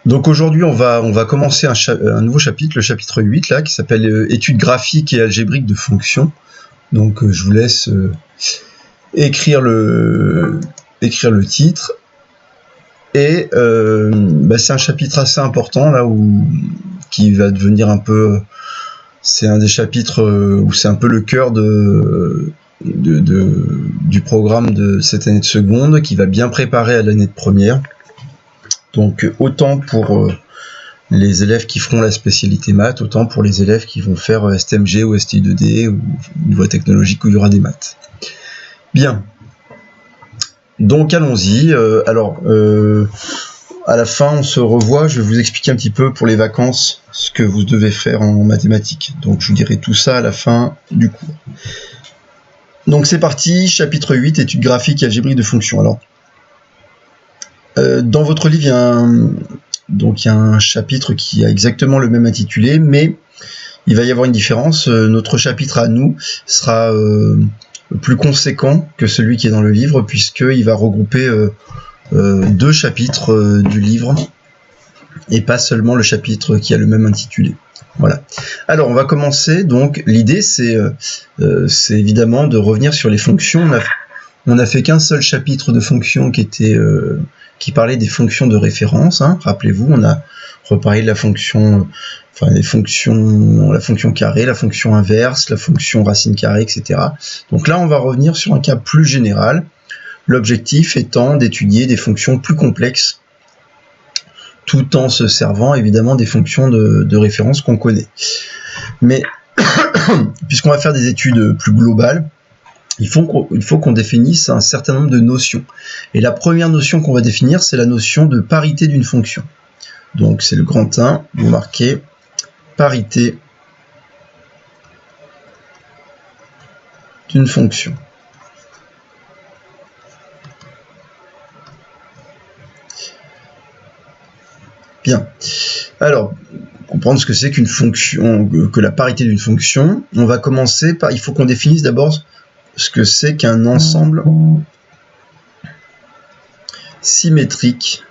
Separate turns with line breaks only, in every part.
Donc aujourd'hui, on va commencer un nouveau chapitre, le chapitre 8, là, qui s'appelle Études graphiques et algébriques de fonctions. Donc je vous laisse écrire le titre. Et c'est un chapitre assez important, là, qui va devenir un peu... C'est un des chapitres où c'est un peu le cœur du programme de cette année de seconde, qui va bien préparer à l'année de première. Donc autant pour les élèves qui feront la spécialité maths, autant pour les élèves qui vont faire STMG ou STI2D ou une voie technologique où il y aura des maths. Bien. Donc allons-y. À la fin, on se revoit. Je vais vous expliquer un petit peu pour les vacances ce que vous devez faire en mathématiques. Donc je vous dirai tout ça à la fin du cours. Donc c'est parti, chapitre 8, études graphiques et algébriques de fonctions. Alors, dans votre livre, il y a un chapitre qui a exactement le même intitulé, mais il va y avoir une différence. Notre chapitre à nous sera plus conséquent que celui qui est dans le livre, puisqu'il va regrouper deux chapitres du livre, et pas seulement le chapitre qui a le même intitulé. Voilà. Alors, on va commencer. Donc, l'idée, c'est évidemment de revenir sur les fonctions. On a fait qu'un seul chapitre de fonctions qui parlait des fonctions de référence. Hein. Rappelez-vous, on a reparlé de la fonction carrée, la fonction inverse, la fonction racine carrée, etc. Donc là, on va revenir sur un cas plus général. L'objectif étant d'étudier des fonctions plus complexes, tout en se servant évidemment des fonctions de référence qu'on connaît. Mais puisqu'on va faire des études plus globales, il faut qu'on définisse un certain nombre de notions. Et la première notion qu'on va définir, c'est la notion de parité d'une fonction. Donc c'est le grand 1, vous marquez parité d'une fonction. Bien. Alors, pour comprendre ce que c'est qu'une fonction, que la parité d'une fonction, on va commencer par, il faut qu'on définisse d'abord ce que c'est qu'un ensemble symétrique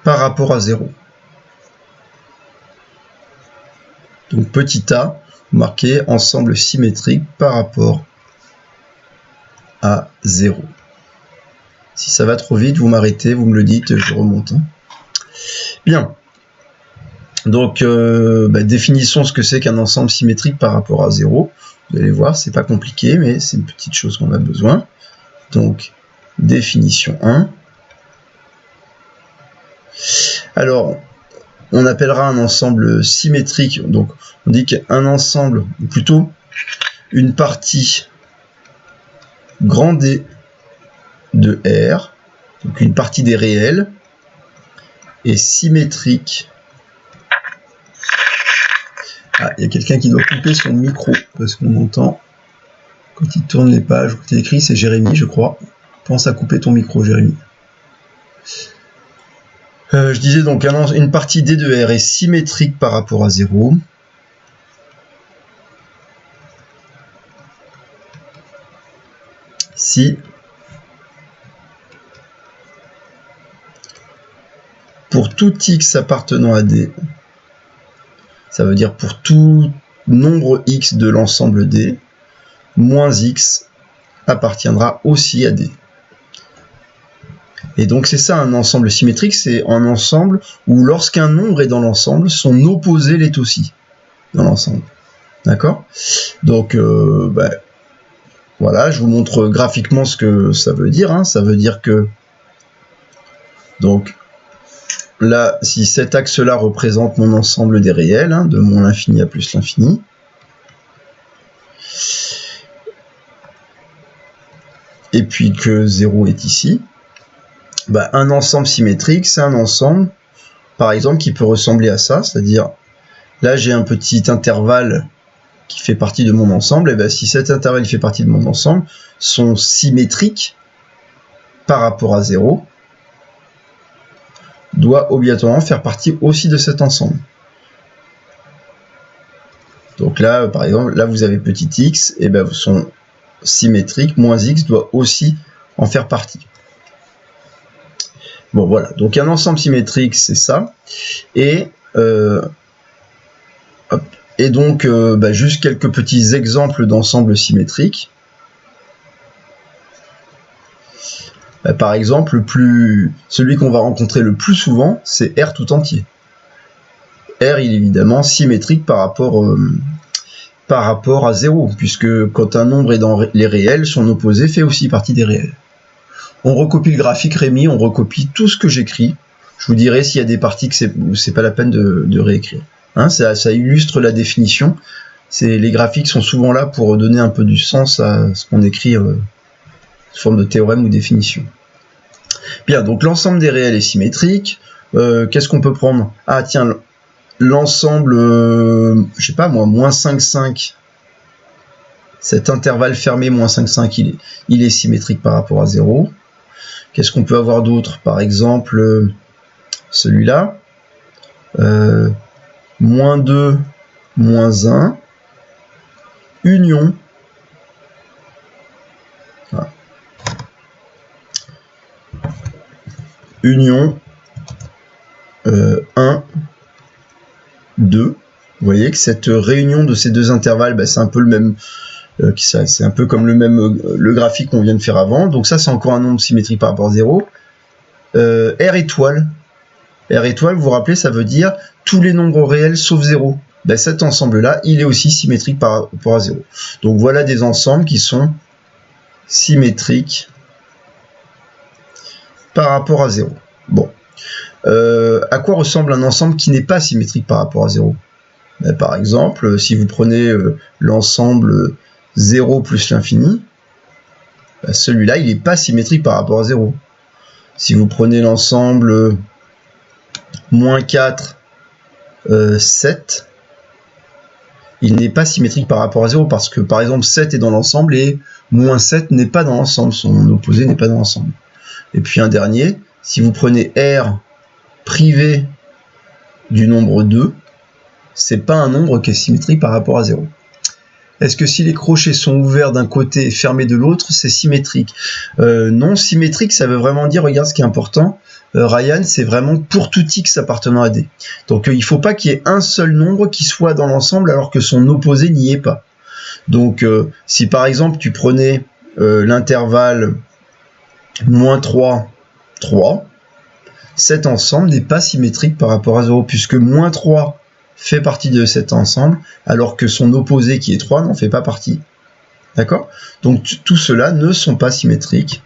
par rapport à 0. Donc petit a, vous marquez ensemble symétrique par rapport à 0. Si ça va trop vite, vous m'arrêtez, vous me le dites, je remonte. Bien. Donc, définissons ce que c'est qu'un ensemble symétrique par rapport à 0. Vous allez voir, c'est pas compliqué, mais c'est une petite chose qu'on a besoin. Donc, définition 1. Alors, on appellera un ensemble symétrique, donc on dit qu'un ensemble, ou plutôt une partie grand D de R, donc une partie des réels, est symétrique. Ah, il y a quelqu'un qui doit couper son micro, parce qu'on entend quand il tourne les pages, quand il écrit, c'est Jérémy, je crois. Pense à couper ton micro, Jérémy. Je disais donc, une partie D de R est symétrique par rapport à 0. Si pour tout x appartenant à D, ça veut dire pour tout nombre x de l'ensemble D, moins x appartiendra aussi à D. Et donc c'est ça un ensemble symétrique, c'est un ensemble où lorsqu'un nombre est dans l'ensemble, son opposé l'est aussi dans l'ensemble. D'accord ? Donc voilà, je vous montre graphiquement ce que ça veut dire. Hein. Ça veut dire que donc là, si cet axe-là représente mon ensemble des réels, hein, de mon infini à plus l'infini, et puis que 0 est ici, un ensemble symétrique, c'est un ensemble, par exemple, qui peut ressembler à ça, c'est-à-dire, là j'ai un petit intervalle qui fait partie de mon ensemble, et si cet intervalle fait partie de mon ensemble, sont symétriques par rapport à 0, doit obligatoirement faire partie aussi de cet ensemble. Donc là, par exemple, là vous avez petit x, et sont symétriques, moins x doit aussi en faire partie. Bon, voilà. Donc, un ensemble symétrique, c'est ça. Et, donc, juste quelques petits exemples d'ensembles symétriques. Par exemple, celui qu'on va rencontrer le plus souvent, c'est R tout entier. R, il est évidemment symétrique par rapport à 0, puisque quand un nombre est dans les réels, son opposé fait aussi partie des réels. On recopie le graphique, Rémi, on recopie tout ce que j'écris. Je vous dirai s'il y a des parties où c'est pas la peine de réécrire. Hein, ça illustre la définition. Les graphiques sont souvent là pour donner un peu du sens à ce qu'on écrit sous forme de théorème ou définition. Bien, donc l'ensemble des réels est symétrique. Qu'est-ce qu'on peut prendre? Ah tiens, l'ensemble, je sais pas moi, moins 5, 5. Cet intervalle fermé, moins 5, 5, il est symétrique par rapport à 0. Qu'est-ce qu'on peut avoir d'autre? Par exemple, celui-là. Moins 2, moins 1. Union. Voilà. Union 1, 2. Vous voyez que cette réunion de ces deux intervalles, c'est un peu le même, c'est un peu comme le graphique qu'on vient de faire avant. Donc ça, c'est encore un nombre symétrique par rapport à 0. R étoile. R étoile, vous vous rappelez, ça veut dire tous les nombres réels sauf 0. Cet ensemble-là, il est aussi symétrique par rapport à 0. Donc voilà des ensembles qui sont symétriques par rapport à 0. Bon. À quoi ressemble un ensemble qui n'est pas symétrique par rapport à 0? Par exemple, si vous prenez l'ensemble 0 plus l'infini, celui-là, il n'est pas symétrique par rapport à 0. Si vous prenez l'ensemble moins 4, 7, il n'est pas symétrique par rapport à 0 parce que, par exemple, 7 est dans l'ensemble et moins 7 n'est pas dans l'ensemble. Son opposé n'est pas dans l'ensemble. Et puis un dernier, si vous prenez R privé du nombre 2, c'est pas un nombre qui est symétrique par rapport à 0. Est-ce que si les crochets sont ouverts d'un côté et fermés de l'autre, c'est symétrique? Non, symétrique, ça veut vraiment dire, regarde ce qui est important, Ryan, c'est vraiment pour tout x appartenant à D. Donc il ne faut pas qu'il y ait un seul nombre qui soit dans l'ensemble alors que son opposé n'y est pas. Donc si par exemple tu prenais l'intervalle moins 3, 3, cet ensemble n'est pas symétrique par rapport à 0, puisque moins 3 fait partie de cet ensemble, alors que son opposé qui est 3 n'en fait pas partie. D'accord? Donc tout cela ne sont pas symétriques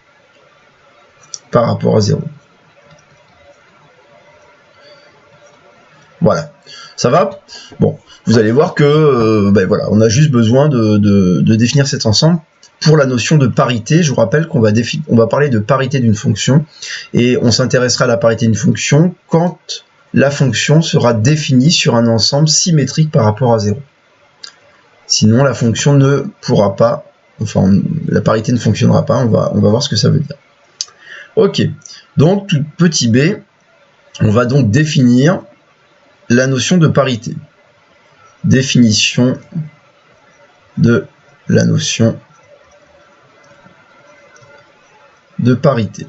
par rapport à 0. Voilà. Ça va? Bon, vous allez voir que voilà, on a juste besoin de définir cet ensemble. Pour la notion de parité, je vous rappelle qu'on va parler de parité d'une fonction, et on s'intéressera à la parité d'une fonction quand la fonction sera définie sur un ensemble symétrique par rapport à 0. Sinon, la fonction ne pourra pas, enfin, la parité ne fonctionnera pas, on va voir ce que ça veut dire. Ok, donc, tout petit b, on va donc définir la notion de parité. Définition de la notion de parité.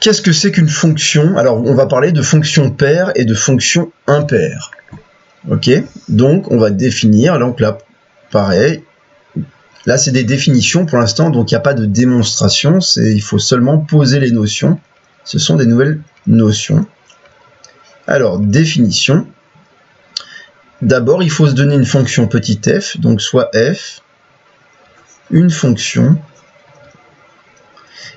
Qu'est-ce que c'est qu'une fonction? Alors, on va parler de fonction paire et de fonction impaire. Ok? Donc, on va définir, donc là, pareil. Là, c'est des définitions pour l'instant, donc il n'y a pas de démonstration. Il faut seulement poser les notions. Ce sont des nouvelles notions. Alors, définition. D'abord, il faut se donner une fonction petit f, donc soit f, une fonction,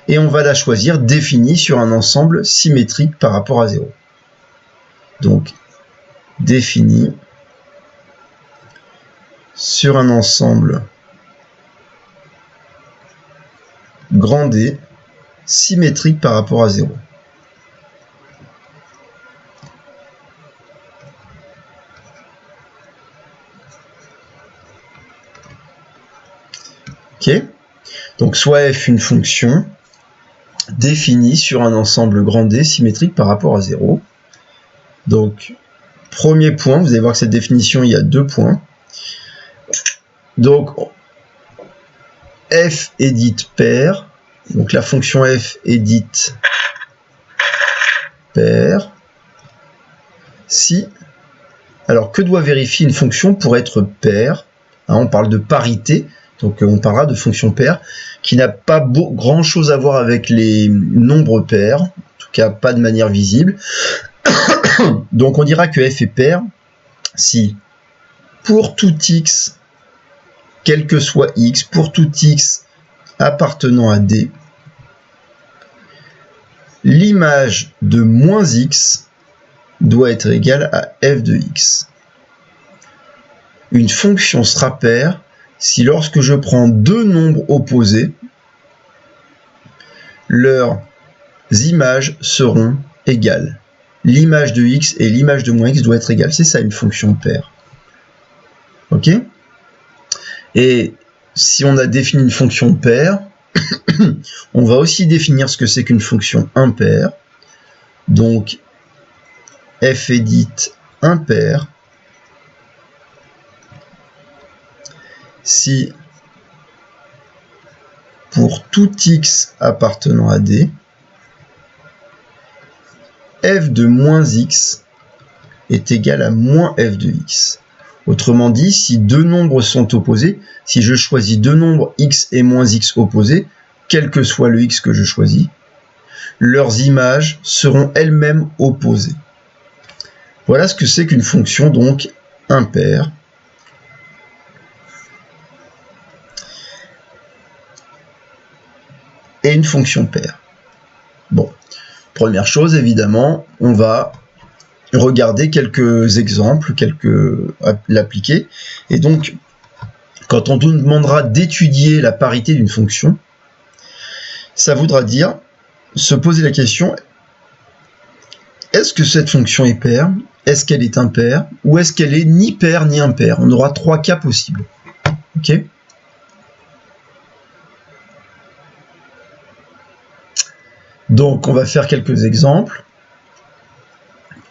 et on va la choisir définie sur un ensemble symétrique par rapport à 0. Donc, définie sur un ensemble grand D symétrique par rapport à 0. Ok? Donc, soit f une fonction définie sur un ensemble grand D symétrique par rapport à 0. Donc, premier point, vous allez voir que cette définition, il y a 2 points. Donc, f edit pair, donc la fonction f edit pair, si, alors que doit vérifier une fonction pour être pair, hein, on parle de parité, donc on parlera de fonction pair, qui n'a pas grand chose à voir avec les nombres pairs, en tout cas pas de manière visible. Donc on dira que f est pair si pour tout x, quel que soit x, pour tout x appartenant à D, l'image de moins x doit être égale à f de x. Une fonction sera paire si lorsque je prends deux nombres opposés, leurs images seront égales. L'image de x et l'image de moins x doit être égale. C'est ça une fonction paire. Ok? Et si on a défini une fonction paire, on va aussi définir ce que c'est qu'une fonction impaire. Donc, f edit impair si pour tout x appartenant à D, f de moins x est égal à moins f de x. Autrement dit, si deux nombres sont opposés, si je choisis deux nombres x et moins x opposés, quel que soit le x que je choisis, leurs images seront elles-mêmes opposées. Voilà ce que c'est qu'une fonction donc impaire. Et une fonction paire. Bon, première chose, évidemment, on va regarder quelques exemples, l'appliquer. Et donc, quand on nous demandera d'étudier la parité d'une fonction, ça voudra dire se poser la question, est-ce que cette fonction est paire? Est-ce qu'elle est impaire? Ou est-ce qu'elle est ni paire ni impaire? On aura trois cas possibles. Ok? Donc, on va faire quelques exemples.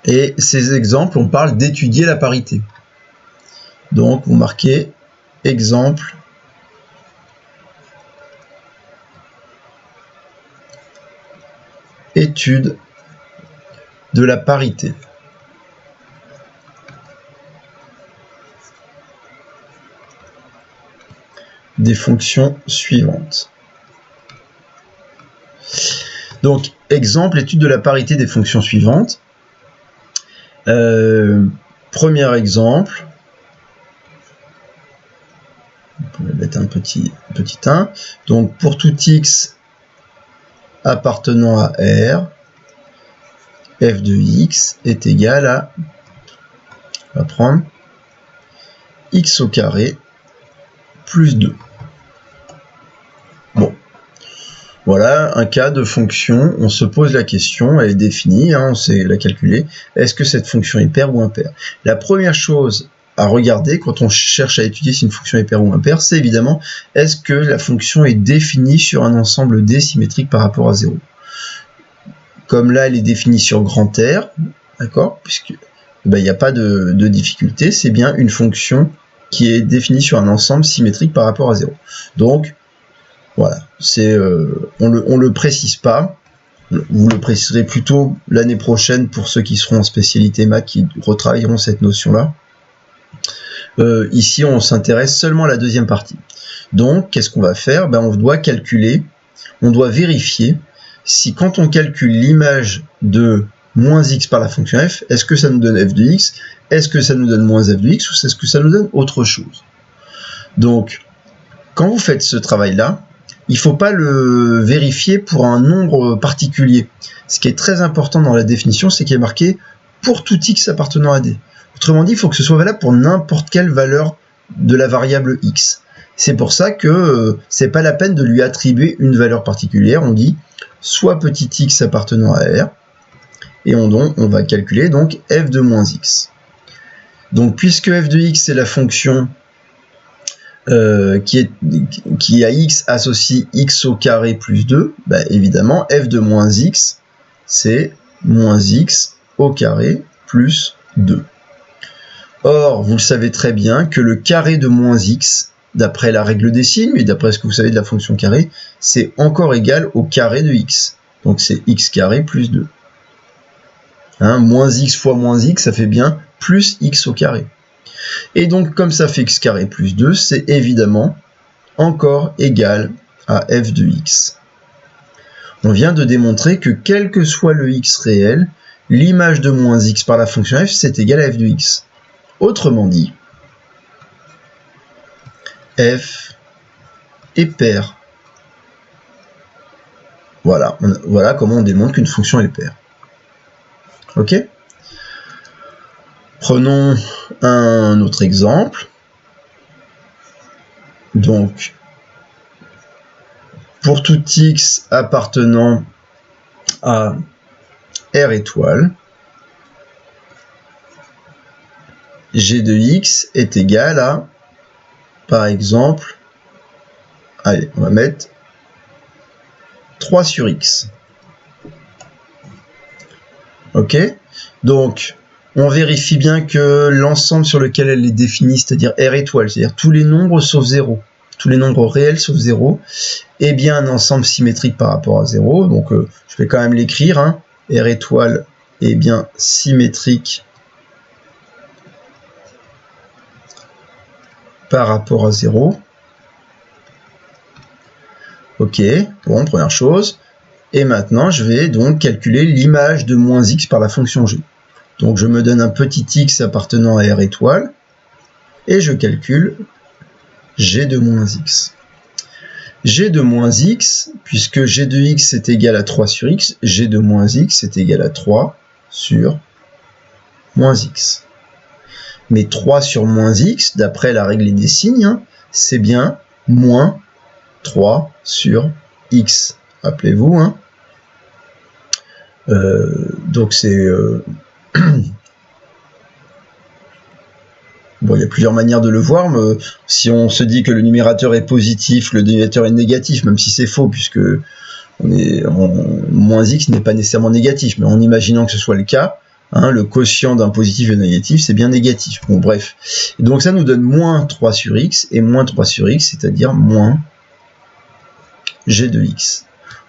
Et ces exemples, on parle d'étudier la parité. Donc, vous marquez exemple étude de la parité. Des fonctions suivantes. Donc, exemple, étude de la parité des fonctions suivantes. Premier exemple, on peut mettre un petit 1. Donc, pour tout x appartenant à R, f de x est égal à, on va prendre x au carré plus 2. Bon. Voilà un cas de fonction, on se pose la question, elle est définie, hein, on sait la calculer. Est-ce que cette fonction est paire ou impaire? La première chose à regarder quand on cherche à étudier si une fonction est paire ou impaire, c'est évidemment, est-ce que la fonction est définie sur un ensemble D symétrique par rapport à 0? Comme là, elle est définie sur grand R, d'accord, puisque il n'y a pas de difficulté, c'est bien une fonction qui est définie sur un ensemble symétrique par rapport à 0. Donc, voilà, on le précise pas, vous le préciserez plutôt l'année prochaine pour ceux qui seront en spécialité maths, qui retravailleront cette notion-là. Ici, on s'intéresse seulement à la deuxième partie. Donc, qu'est-ce qu'on va faire? On doit calculer, on doit vérifier si quand on calcule l'image de moins x par la fonction f, est-ce que ça nous donne f de x, est-ce que ça nous donne moins f de x, ou est-ce que ça nous donne autre chose? Donc, quand vous faites ce travail-là, il ne faut pas le vérifier pour un nombre particulier. Ce qui est très important dans la définition, c'est qu'il est marqué pour tout x appartenant à D. Autrement dit, il faut que ce soit valable pour n'importe quelle valeur de la variable x. C'est pour ça que c'est pas la peine de lui attribuer une valeur particulière. On dit soit petit x appartenant à R, et on va calculer donc f de moins x. Donc puisque f de x c'est la fonction qui à x associe x au carré plus 2, évidemment, f de moins x, c'est moins x au carré plus 2. Or, vous le savez très bien que le carré de moins x d'après la règle des signes, mais d'après ce que vous savez de la fonction carré, c'est encore égal au carré de x. Donc c'est x carré plus 2. Hein, moins x fois moins x, ça fait bien plus x au carré. Et donc comme ça fait x carré plus 2, c'est évidemment encore égal à f de x. On vient de démontrer que quel que soit le x réel, l'image de moins x par la fonction f, c'est égal à f de x. Autrement dit, f est paire. Voilà, voilà comment on démontre qu'une fonction est paire. Ok ? Prenons un autre exemple. Donc, pour tout x appartenant à R étoile, g de x est égal à, par exemple, allez, on va mettre 3 sur x. Ok? Donc, on vérifie bien que l'ensemble sur lequel elle est définie, c'est-à-dire R étoile, c'est-à-dire tous les nombres sauf 0, tous les nombres réels sauf 0, est bien un ensemble symétrique par rapport à 0. Donc, je vais quand même l'écrire. Hein. R étoile est bien symétrique par rapport à 0. Ok, bon, première chose. Et maintenant, je vais donc calculer l'image de moins x par la fonction g. Donc, je me donne un petit x appartenant à R étoile, et je calcule g de moins x. G de moins x, puisque g de x est égal à 3 sur x, g de moins x est égal à 3 sur moins x. Mais 3 sur moins x, d'après la règle des signes, hein, c'est bien moins 3 sur x. Rappelez-vous, hein. Donc c'est... Bon, il y a plusieurs manières de le voir, mais si on se dit que le numérateur est positif, le dénominateur est négatif, même si c'est faux, puisque moins x n'est pas nécessairement négatif, mais en imaginant que ce soit le cas, hein, le quotient d'un positif et d'un négatif, c'est bien négatif. Bon, bref. Et donc ça nous donne moins 3 sur x, et moins 3 sur x, c'est-à-dire moins g de x.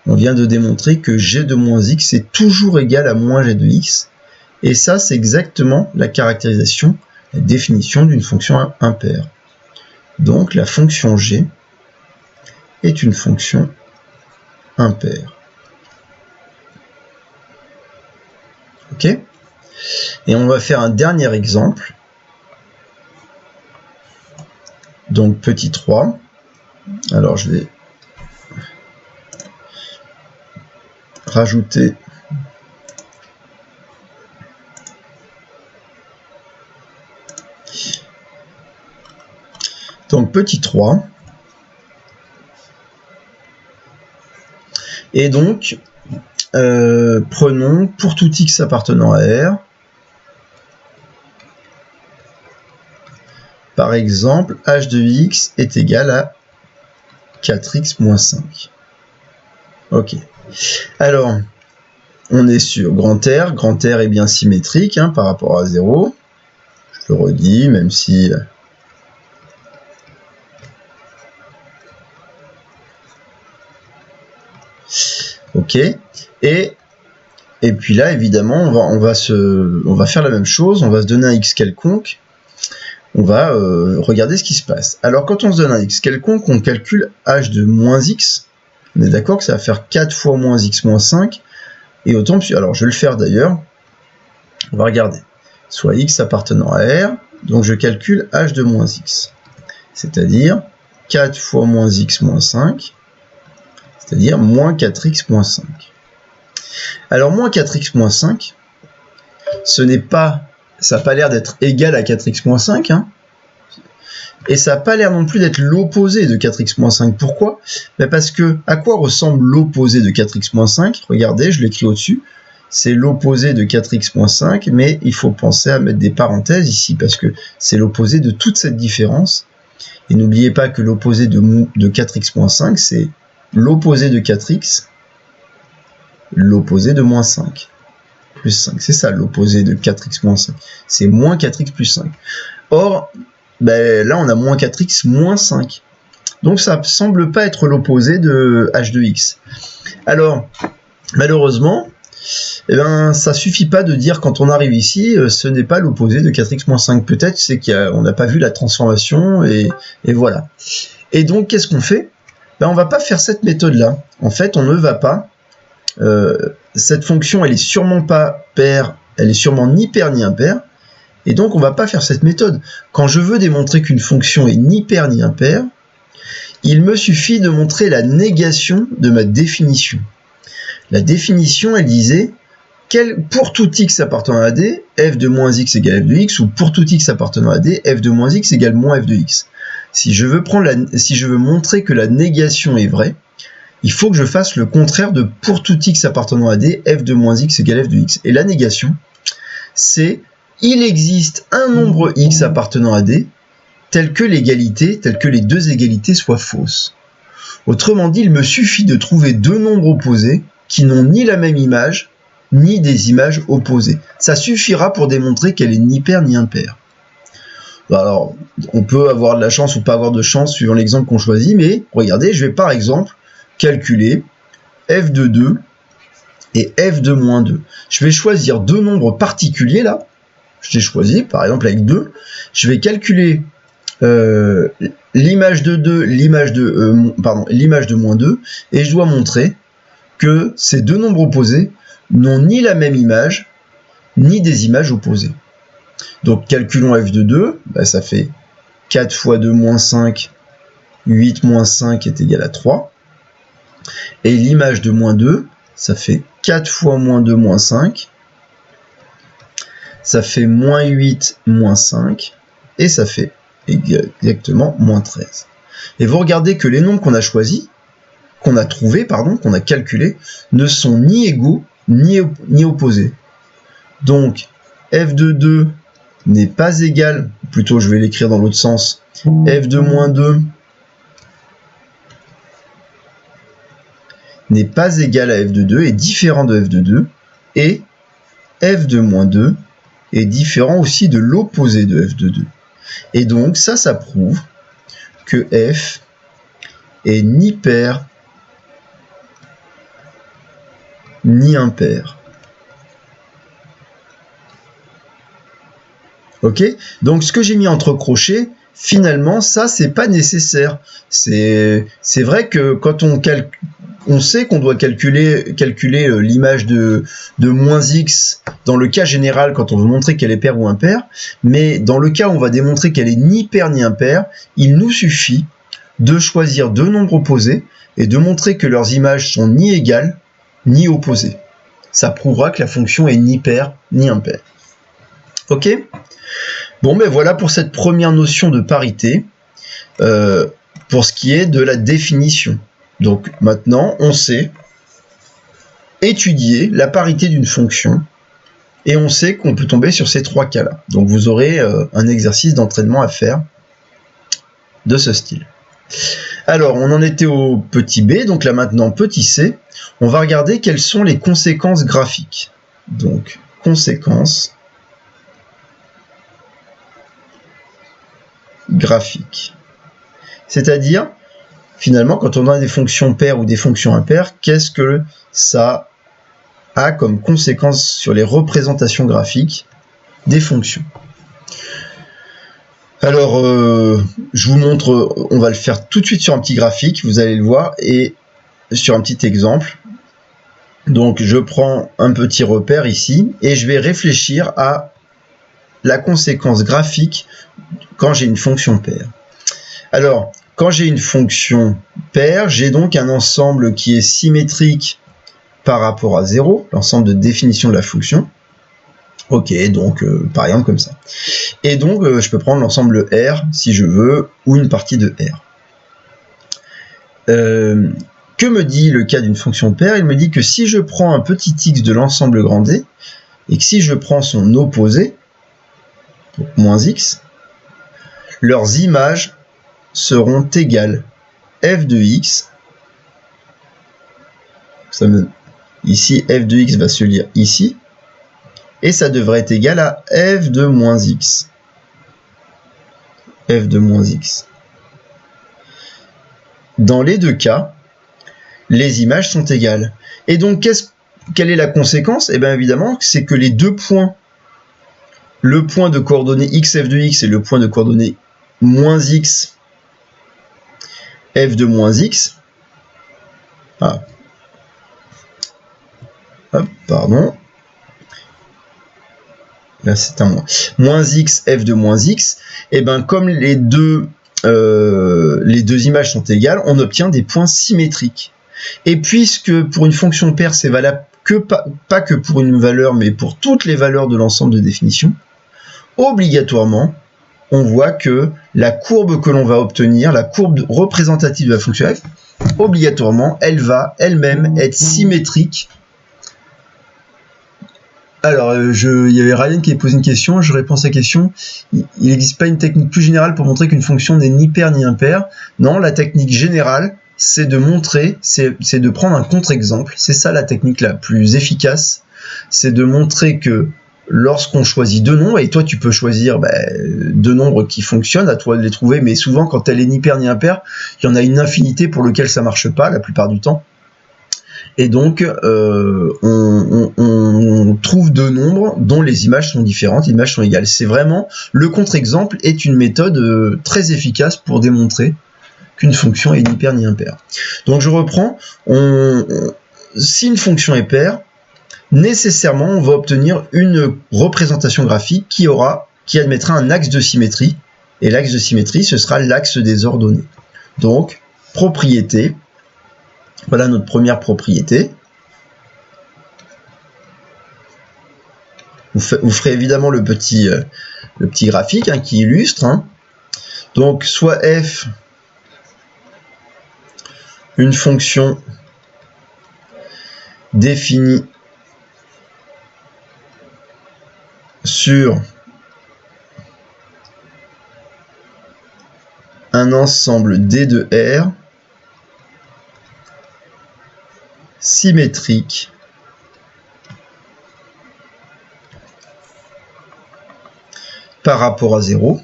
On vient de démontrer que g de moins x est toujours égal à moins g de x, et ça, c'est exactement la caractérisation, la définition d'une fonction impaire. Donc la fonction g est une fonction impaire. Ok? Et on va faire un dernier exemple. Donc petit 3. Alors je vais rajouter donc petit 3. Et donc, prenons pour tout x appartenant à R, par exemple, h de x est égal à 4x moins 5. Ok. Alors, on est sur grand R est bien symétrique hein, par rapport à 0. Je le redis, même si... Ok, et puis là, évidemment, on va faire la même chose, on va se donner un x quelconque, on va regarder ce qui se passe. Alors, quand on se donne un x quelconque, on calcule h de moins x, on est d'accord que ça va faire 4 fois moins x moins 5, et autant, alors je vais le faire d'ailleurs, on va regarder, soit x appartenant à R, donc je calcule h de moins x, c'est-à-dire 4 fois moins x moins 5, c'est-à-dire moins 4x moins 5. Alors, moins 4x moins 5, ça n'a pas l'air d'être égal à 4x moins 5, hein, et ça n'a pas l'air non plus d'être l'opposé de 4x moins 5. Pourquoi? Parce que, à quoi ressemble l'opposé de 4x moins 5? Regardez, je l'écris au-dessus, c'est l'opposé de 4x moins 5, mais il faut penser à mettre des parenthèses ici, parce que c'est l'opposé de toute cette différence. Et n'oubliez pas que l'opposé de 4x moins 5, c'est l'opposé de 4x, l'opposé de moins 5, plus 5. C'est ça l'opposé de 4x moins 5. C'est moins 4x plus 5. Or, ben, là, on a moins 4x moins 5. Donc ça semble pas être l'opposé de h de x. Alors, malheureusement, eh ben, ça suffit pas de dire quand on arrive ici, ce n'est pas l'opposé de 4x-5. Peut-être c'est qu'on n'a pas vu la transformation et voilà. Et donc, qu'est-ce qu'on fait? Ben, on va pas faire cette méthode-là. En fait, on ne va pas. Cette fonction, elle est sûrement pas paire, elle est sûrement ni paire ni impaire. Et donc, on va pas faire cette méthode. Quand je veux démontrer qu'une fonction est ni paire ni impaire, il me suffit de montrer la négation de ma définition. La définition, elle disait, pour tout x appartenant à D, f de moins x égale f de x, ou pour tout x appartenant à D, f de moins x égale moins f de x. Si je veux montrer que la négation est vraie, il faut que je fasse le contraire de pour tout x appartenant à D, f de moins x égale f de x. Et la négation, c'est il existe un nombre x appartenant à D, tel que les deux égalités soient fausses. Autrement dit, il me suffit de trouver deux nombres opposés qui n'ont ni la même image, ni des images opposées. Ça suffira pour démontrer qu'elle est ni paire ni impaire. Alors, on peut avoir de la chance ou pas avoir de chance suivant l'exemple qu'on choisit, mais regardez, je vais par exemple calculer f de 2 et f de moins 2. Je vais choisir deux nombres particuliers là. Je les choisis, par exemple avec 2. Je vais calculer l'image de 2, l'image de moins 2, et je dois montrer que ces deux nombres opposés n'ont ni la même image, ni des images opposées. Donc calculons f de 2, bah, ça fait 4 fois 2 moins 5, 8 moins 5 est égal à 3. Et l'image de moins 2, ça fait 4 fois moins 2 moins 5, ça fait moins 8 moins 5, et ça fait exactement moins 13. Et vous regardez que les nombres qu'on a choisis, qu'on a calculés, ne sont ni égaux, ni opposés. Donc, f de 2 n'est pas égal, plutôt je vais l'écrire dans l'autre sens, f de moins 2 n'est pas égal à f de 2, est différent de f de 2, et f de moins 2 est différent aussi de l'opposé de f de 2. Et donc, ça prouve que f est ni paire, ni impair. Ok? Donc ce que j'ai mis entre crochets, finalement, ça, c'est pas nécessaire. C'est vrai que quand on sait qu'on doit calculer l'image de moins x dans le cas général quand on veut montrer qu'elle est paire ou impaire, mais dans le cas où on va démontrer qu'elle est ni paire ni impaire, il nous suffit de choisir deux nombres opposés et de montrer que leurs images sont ni égales ni opposées. Ça prouvera que la fonction est ni paire ni impaire. Ok? Bon, ben voilà pour cette première notion de parité, pour ce qui est de la définition. Donc maintenant, on sait étudier la parité d'une fonction, et on sait qu'on peut tomber sur ces trois cas-là. Donc vous aurez un exercice d'entraînement à faire de ce style. Alors, on en était au petit b, donc là maintenant petit c, on va regarder quelles sont les conséquences graphiques. Donc, conséquences graphiques. C'est-à-dire, finalement, quand on a des fonctions paires ou des fonctions impaires, qu'est-ce que ça a comme conséquence sur les représentations graphiques des fonctions? Alors, je vous montre, on va le faire tout de suite sur un petit graphique, vous allez le voir, et sur un petit exemple. Donc, je prends un petit repère ici, et je vais réfléchir à la conséquence graphique quand j'ai une fonction paire. Alors, quand j'ai une fonction paire, j'ai donc un ensemble qui est symétrique par rapport à 0, l'ensemble de définition de la fonction. Ok, donc par exemple comme ça. Et donc je peux prendre l'ensemble R si je veux, ou une partie de R. Que me dit le cas d'une fonction paire? Il me dit que si je prends un petit x de l'ensemble grand D, et que si je prends son opposé, donc moins x, leurs images seront égales f de x. Ici, f de x va se lire ici. Et ça devrait être égal à f de moins x. F de moins x. dans les deux cas, les images sont égales. Et donc, quelle est la conséquence? Eh bien, évidemment, c'est que les deux points, le point de coordonnées x f de x et le point de coordonnées moins x f de moins x, pardon, là c'est un moins x f de moins x, et ben comme les deux images sont égales, on obtient des points symétriques. Et puisque pour une fonction paire c'est valable pas que pour une valeur, mais pour toutes les valeurs de l'ensemble de définition, obligatoirement on voit que la courbe que l'on va obtenir, la courbe représentative de la fonction f, obligatoirement elle va elle-même être symétrique. Alors, il y avait Ryan qui avait posé une question, je réponds à sa question. Il n'existe pas une technique plus générale pour montrer qu'une fonction n'est ni paire ni impaire. Non, la technique générale, c'est de montrer, c'est de prendre un contre-exemple. C'est ça la technique la plus efficace. C'est de montrer que lorsqu'on choisit deux nombres, et toi tu peux choisir deux nombres qui fonctionnent, à toi de les trouver, mais souvent quand elle est ni paire ni impaire, il y en a une infinité pour lequel ça marche pas la plupart du temps. Et donc, on trouve deux nombres dont les images sont différentes, les images sont égales. C'est vraiment, le contre-exemple est une méthode très efficace pour démontrer qu'une fonction est ni paire ni impaire. Donc je reprends, si une fonction est paire, nécessairement on va obtenir une représentation graphique qui admettra un axe de symétrie, et l'axe de symétrie ce sera l'axe des ordonnées. Donc, propriété. Voilà notre première propriété. Vous ferez évidemment le petit graphique qui illustre. Donc, soit f, une fonction définie sur un ensemble D de R symétrique par rapport à 0,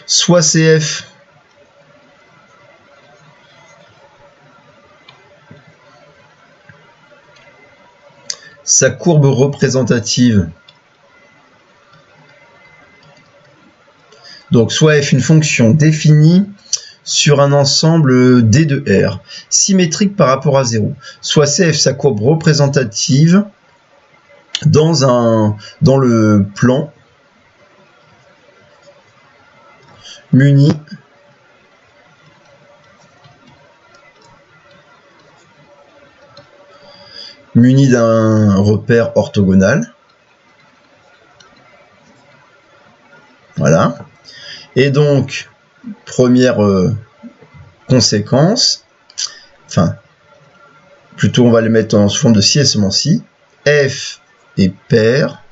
soit CF sa courbe représentative, donc soit f une fonction définie sur un ensemble D de R, symétrique par rapport à 0, soit CF sa courbe représentative dans le plan muni d'un repère orthogonal. Voilà. Et donc, première conséquence, enfin, plutôt on va le mettre en sous forme de si et seulement si, f est paire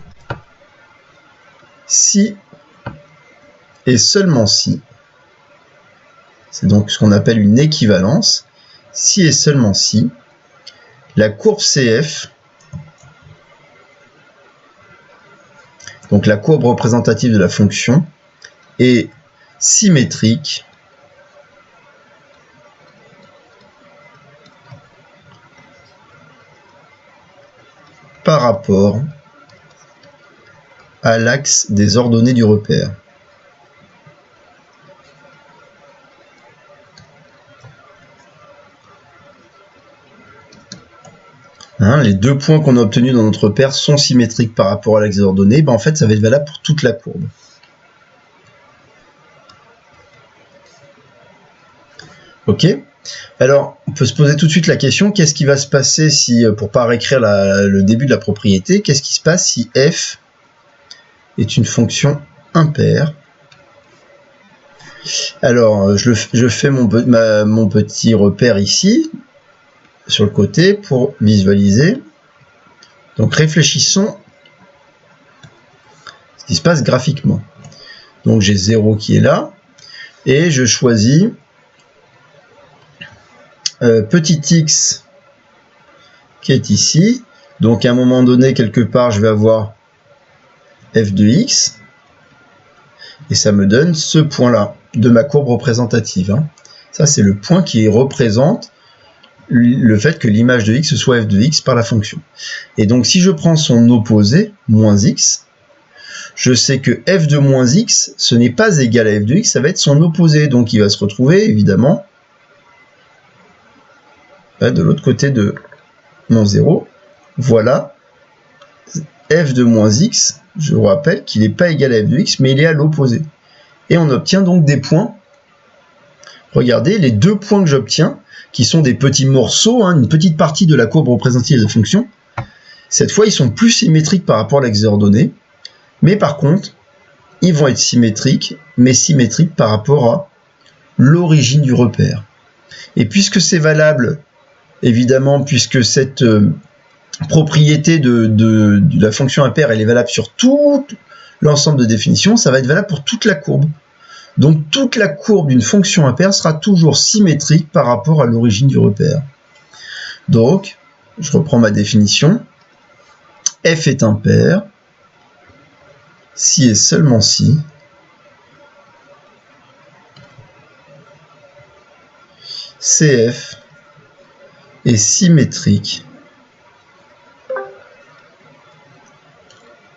si et seulement si, c'est donc ce qu'on appelle une équivalence, si et seulement si, la courbe CF, donc la courbe représentative de la fonction, est symétrique par rapport à l'axe des ordonnées du repère. Les deux points qu'on a obtenus dans notre repère sont symétriques par rapport à l'axe des ordonnées. En fait, ça va être valable pour toute la courbe. Ok. Alors, on peut se poser tout de suite la question, qu'est-ce qui va se passer si, pour pas réécrire le début de la propriété, qu'est-ce qui se passe si f est une fonction impaire? Alors, je fais mon petit repère ici, sur le côté, pour visualiser. Donc, réfléchissons à ce qui se passe graphiquement. Donc, j'ai 0 qui est là, et je choisis petit x qui est ici. Donc, à un moment donné, quelque part, je vais avoir f de x, et ça me donne ce point-là de ma courbe représentative. Hein. Ça, c'est le point qui représente le fait que l'image de x soit f de x par la fonction. Et donc, si je prends son opposé, moins x, je sais que f de moins x, ce n'est pas égal à f de x, ça va être son opposé. Donc, il va se retrouver, évidemment, là, de l'autre côté de mon 0. Voilà, f de moins x, je vous rappelle qu'il n'est pas égal à f de x, mais il est à l'opposé. Et on obtient donc des points. Regardez, les deux points que j'obtiens, qui sont des petits morceaux, hein, une petite partie de la courbe représentative de la fonction, cette fois, ils sont plus symétriques par rapport à l'axe des ordonnées, mais par contre, ils vont être symétriques, mais symétriques par rapport à l'origine du repère. Et puisque c'est valable, évidemment, puisque cette propriété de la fonction impaire, elle est valable sur tout l'ensemble de définitions, ça va être valable pour toute la courbe. Donc toute la courbe d'une fonction impaire sera toujours symétrique par rapport à l'origine du repère. Donc, je reprends ma définition. F est impair si et seulement si CF est symétrique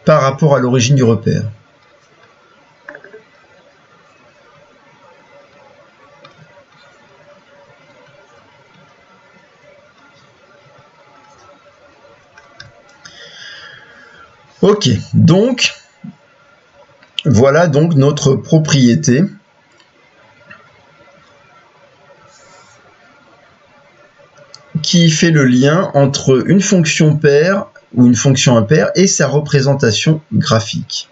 par rapport à l'origine du repère. Ok, donc voilà donc notre propriété qui fait le lien entre une fonction paire ou une fonction impaire et sa représentation graphique.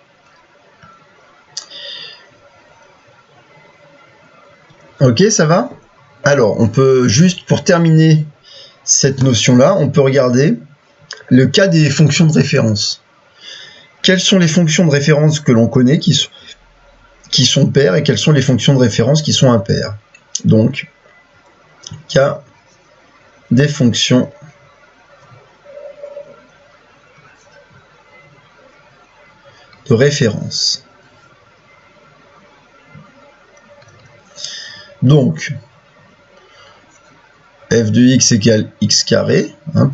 Ok, ça va? Alors, on peut juste, pour terminer cette notion-là, on peut regarder le cas des fonctions de référence. Quelles sont les fonctions de référence que l'on connaît qui sont paires et quelles sont les fonctions de référence qui sont impaires? Donc, cas des fonctions de référence. Donc, f de x égale x carré, hein,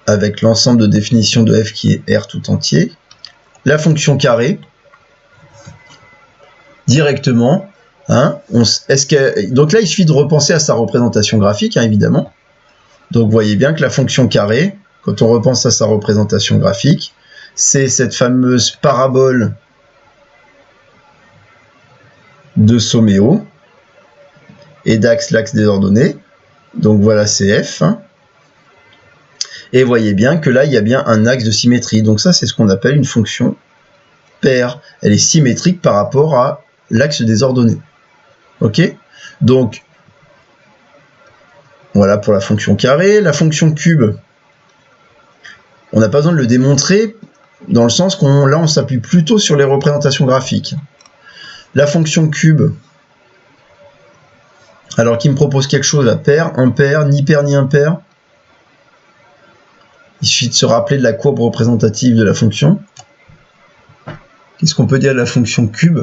avec l'ensemble de définition de f qui est R tout entier. La fonction carré, directement, hein, donc là il suffit de repenser à sa représentation graphique, hein, évidemment. Donc vous voyez bien que la fonction carré, quand on repense à sa représentation graphique, c'est cette fameuse parabole de somméo et d'axe l'axe des ordonnées. Donc voilà, c'est f. Hein. Et voyez bien que là, il y a bien un axe de symétrie. Donc ça, c'est ce qu'on appelle une fonction paire. Elle est symétrique par rapport à l'axe des ordonnées. Ok? Donc, voilà pour la fonction carré. La fonction cube, on n'a pas besoin de le démontrer, dans le sens qu'on là, on s'appuie plutôt sur les représentations graphiques. La fonction cube, alors qui me propose quelque chose à paire, impair, ni pair ni impair. Il suffit de se rappeler de la courbe représentative de la fonction. Qu'est-ce qu'on peut dire de la fonction cube,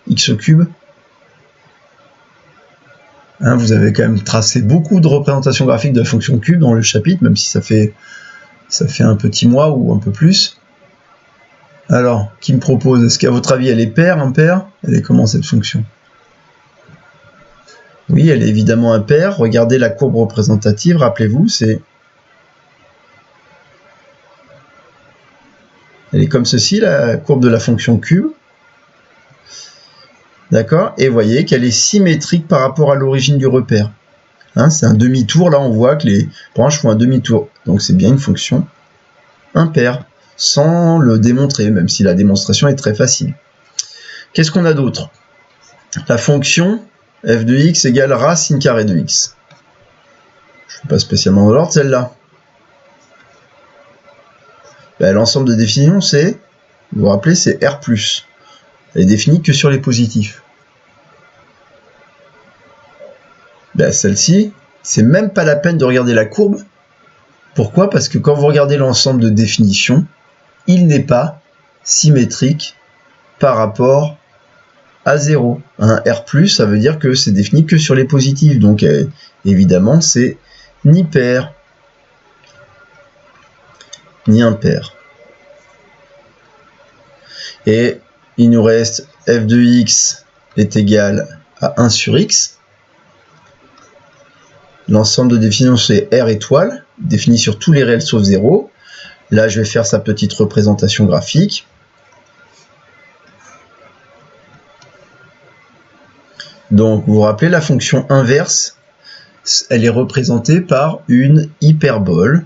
x cube? Hein, vous avez quand même tracé beaucoup de représentations graphiques de la fonction cube dans le chapitre, même si ça fait un petit mois ou un peu plus. Alors, qui me propose? Est-ce qu'à votre avis, elle est paire, impaire? Elle est comment cette fonction? Oui, elle est évidemment impaire. Regardez la courbe représentative, rappelez-vous, elle est comme ceci, la courbe de la fonction cube. D'accord? Et voyez qu'elle est symétrique par rapport à l'origine du repère. Hein, c'est un demi-tour. Là, on voit que les branches font un demi-tour. Donc, c'est bien une fonction impaire, sans le démontrer, même si la démonstration est très facile. Qu'est-ce qu'on a d'autre? La fonction f de x égale racine carrée de x. Je ne fais pas spécialement dans l'ordre, celle-là. Ben, l'ensemble de définitions, c'est, vous vous rappelez, c'est R+. Elle est définie que sur les positifs. Ben, celle-ci, c'est même pas la peine de regarder la courbe. Pourquoi? Parce que quand vous regardez l'ensemble de définitions, il n'est pas symétrique par rapport à 0. Un R+, ça veut dire que c'est défini que sur les positifs. Donc évidemment, c'est ni pair, ni impair. Et il nous reste f de x est égal à 1 sur x. L'ensemble de définition, c'est R étoile, défini sur tous les réels sauf 0. Là, je vais faire sa petite représentation graphique. Donc, vous vous rappelez, la fonction inverse, elle est représentée par une hyperbole.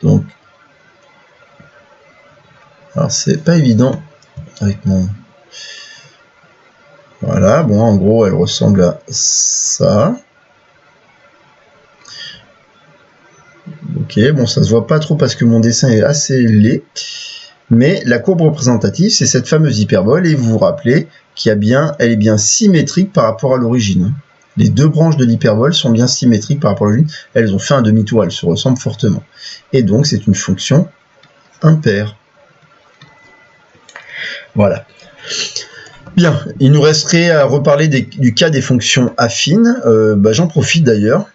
Donc, alors c'est pas évident avec mon... Voilà, bon, en gros, elle ressemble à ça. Ok, bon, ça se voit pas trop parce que mon dessin est assez laid. Mais la courbe représentative, c'est cette fameuse hyperbole, et vous vous rappelez elle est bien symétrique par rapport à l'origine. Les deux branches de l'hyperbole sont bien symétriques par rapport à l'origine. Elles ont fait un demi-tour, elles se ressemblent fortement. Et donc, c'est une fonction impaire. Voilà. Bien, il nous resterait à reparler du cas des fonctions affines. J'en profite d'ailleurs.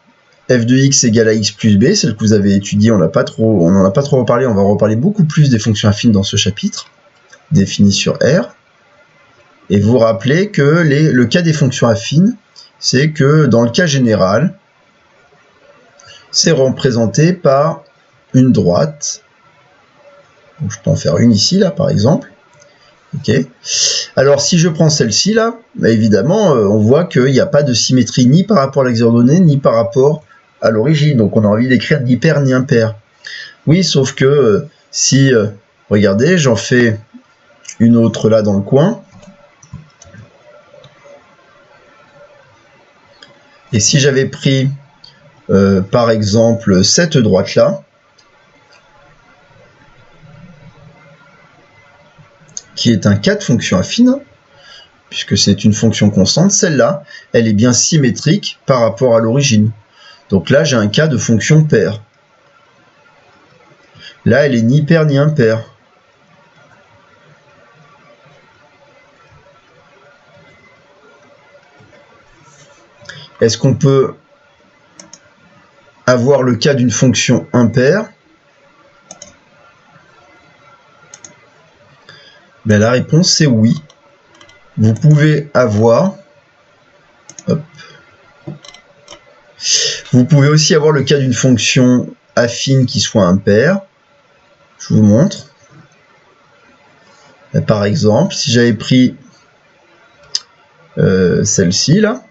F de x égale à x plus b, celle que vous avez étudiée, on n'en a pas trop reparlé, on va reparler beaucoup plus des fonctions affines dans ce chapitre, définies sur R. Et vous rappelez que le cas des fonctions affines, c'est que dans le cas général, c'est représenté par une droite. Donc, je peux en faire une ici, là, par exemple. Okay. Alors, si je prends celle-ci, là, évidemment, on voit qu'il n'y a pas de symétrie ni par rapport à l'axe ordonné, ni par rapport à l'origine. Donc, on a envie d'écrire ni pair ni impair. Oui, sauf que si, regardez, j'en fais une autre là dans le coin. Et si j'avais pris, par exemple, cette droite-là, qui est un cas de fonction affine, puisque c'est une fonction constante, celle-là, elle est bien symétrique par rapport à l'origine. Donc là, j'ai un cas de fonction paire. Là, elle est ni paire ni impaire. Est-ce qu'on peut avoir le cas d'une fonction impaire? Ben, la réponse, c'est oui. Vous pouvez avoir... Hop. Vous pouvez aussi avoir le cas d'une fonction affine qui soit impaire. Je vous montre. Par exemple, si j'avais pris celle-ci, là,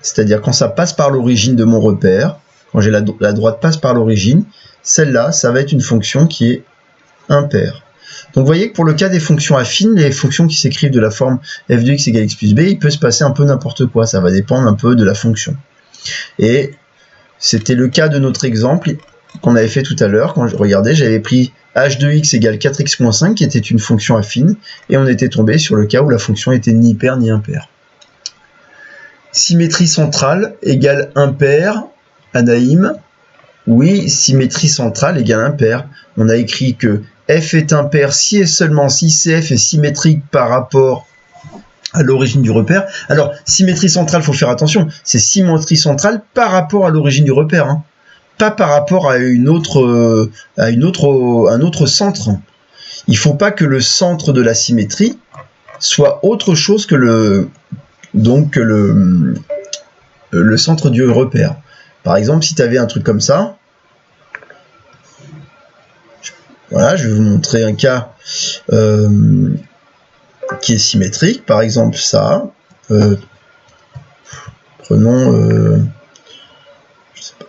c'est-à-dire quand ça passe par l'origine de mon repère, quand j'ai la droite passe par l'origine, celle-là, ça va être une fonction qui est impaire. Donc vous voyez que pour le cas des fonctions affines, les fonctions qui s'écrivent de la forme f de x égale x plus b, il peut se passer un peu n'importe quoi, ça va dépendre un peu de la fonction. Et c'était le cas de notre exemple qu'on avait fait tout à l'heure, quand regardez, j'avais pris h de x égale 4x moins 5, qui était une fonction affine, et on était tombé sur le cas où la fonction était ni paire ni impaire. Symétrie centrale égale impaire, Anaïm. Oui, symétrie centrale égale impaire. On a écrit que f est impair si et seulement si CF est symétrique par rapport à l'origine du repère. Alors, symétrie centrale, il faut faire attention, c'est symétrie centrale par rapport à l'origine du repère, hein. Pas par rapport à un autre centre. Il ne faut pas que le centre de la symétrie soit autre chose que le centre du repère. Par exemple, si tu avais un truc comme ça, voilà, je vais vous montrer un cas qui est symétrique. Par exemple, ça. Prenons... je sais pas.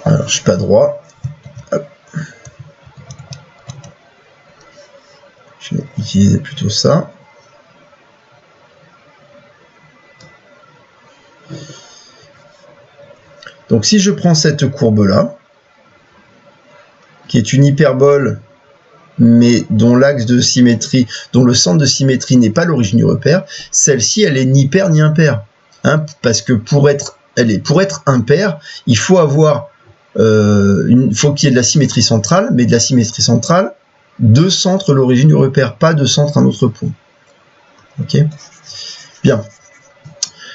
Alors, je suis pas droit. Hop. Je vais utiliser plutôt ça. Donc, si je prends cette courbe-là, qui est une hyperbole, mais dont l'axe de symétrie, dont le centre de symétrie n'est pas l'origine du repère, celle-ci, elle est ni paire ni impaire. Hein, parce que pour être impaire, il faut avoir faut qu'il y ait de la symétrie centrale, mais de la symétrie centrale, deux centres l'origine du repère, pas de centre un autre point. Ok. Bien.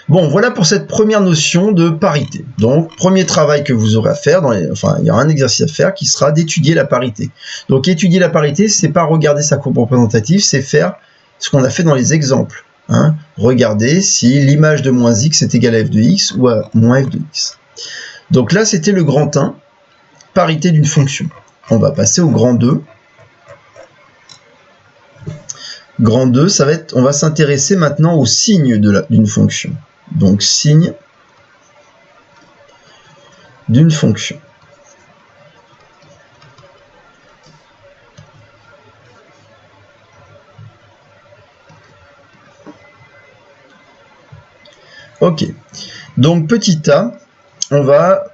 Bon, voilà pour cette première notion de parité. Donc, premier travail que vous aurez à faire, il y aura un exercice à faire qui sera d'étudier la parité. Donc, étudier la parité, c'est pas regarder sa courbe représentative, c'est faire ce qu'on a fait dans les exemples. Hein. Regarder si l'image de moins x est égale à f de x ou à moins f de x. Donc là, c'était le grand 1, parité d'une fonction. On va passer au grand 2. Grand 2, ça va être, on va s'intéresser maintenant au signe d'une fonction. Donc, signe d'une fonction. Ok. Donc, petit a, on va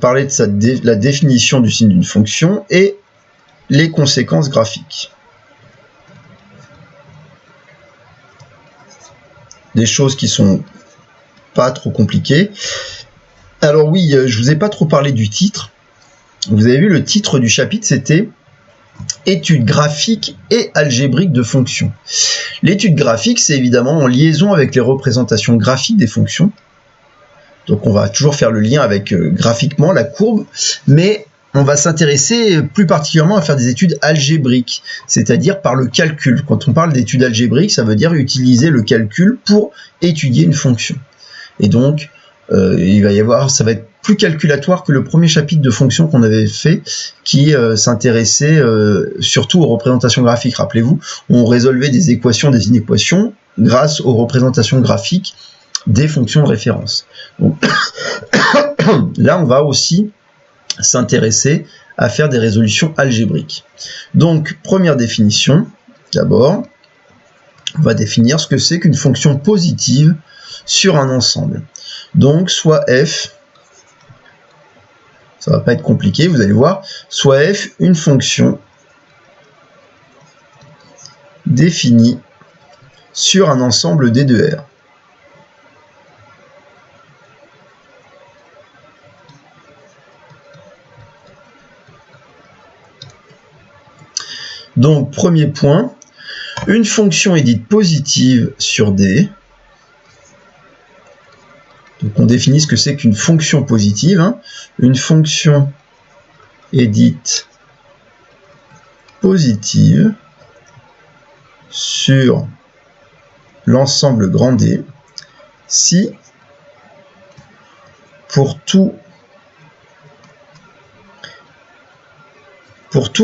parler de la définition du signe d'une fonction et les conséquences graphiques. Des choses qui sont pas trop compliquées. Alors oui, je vous ai pas trop parlé du titre. Vous avez vu, le titre du chapitre, c'était études graphiques et algébriques de fonctions. L'étude graphique, c'est évidemment en liaison avec les représentations graphiques des fonctions. Donc on va toujours faire le lien avec graphiquement la courbe, mais on va s'intéresser plus particulièrement à faire des études algébriques, c'est-à-dire par le calcul. Quand on parle d'études algébriques, ça veut dire utiliser le calcul pour étudier une fonction. Et donc, ça va être plus calculatoire que le premier chapitre de fonctions qu'on avait fait, qui s'intéressait surtout aux représentations graphiques. Rappelez-vous, on résolvait des équations, des inéquations, grâce aux représentations graphiques des fonctions de référence. Donc, là, on va aussi s'intéresser à faire des résolutions algébriques. Donc, première définition, d'abord, on va définir ce que c'est qu'une fonction positive sur un ensemble. Donc, soit f, ça va pas être compliqué, vous allez voir, soit f, une fonction définie sur un ensemble D de R. Donc, premier point, une fonction est dite positive sur D. Donc, on définit ce que c'est qu'une fonction positive. Hein. Une fonction est dite positive sur l'ensemble grand D si pour tout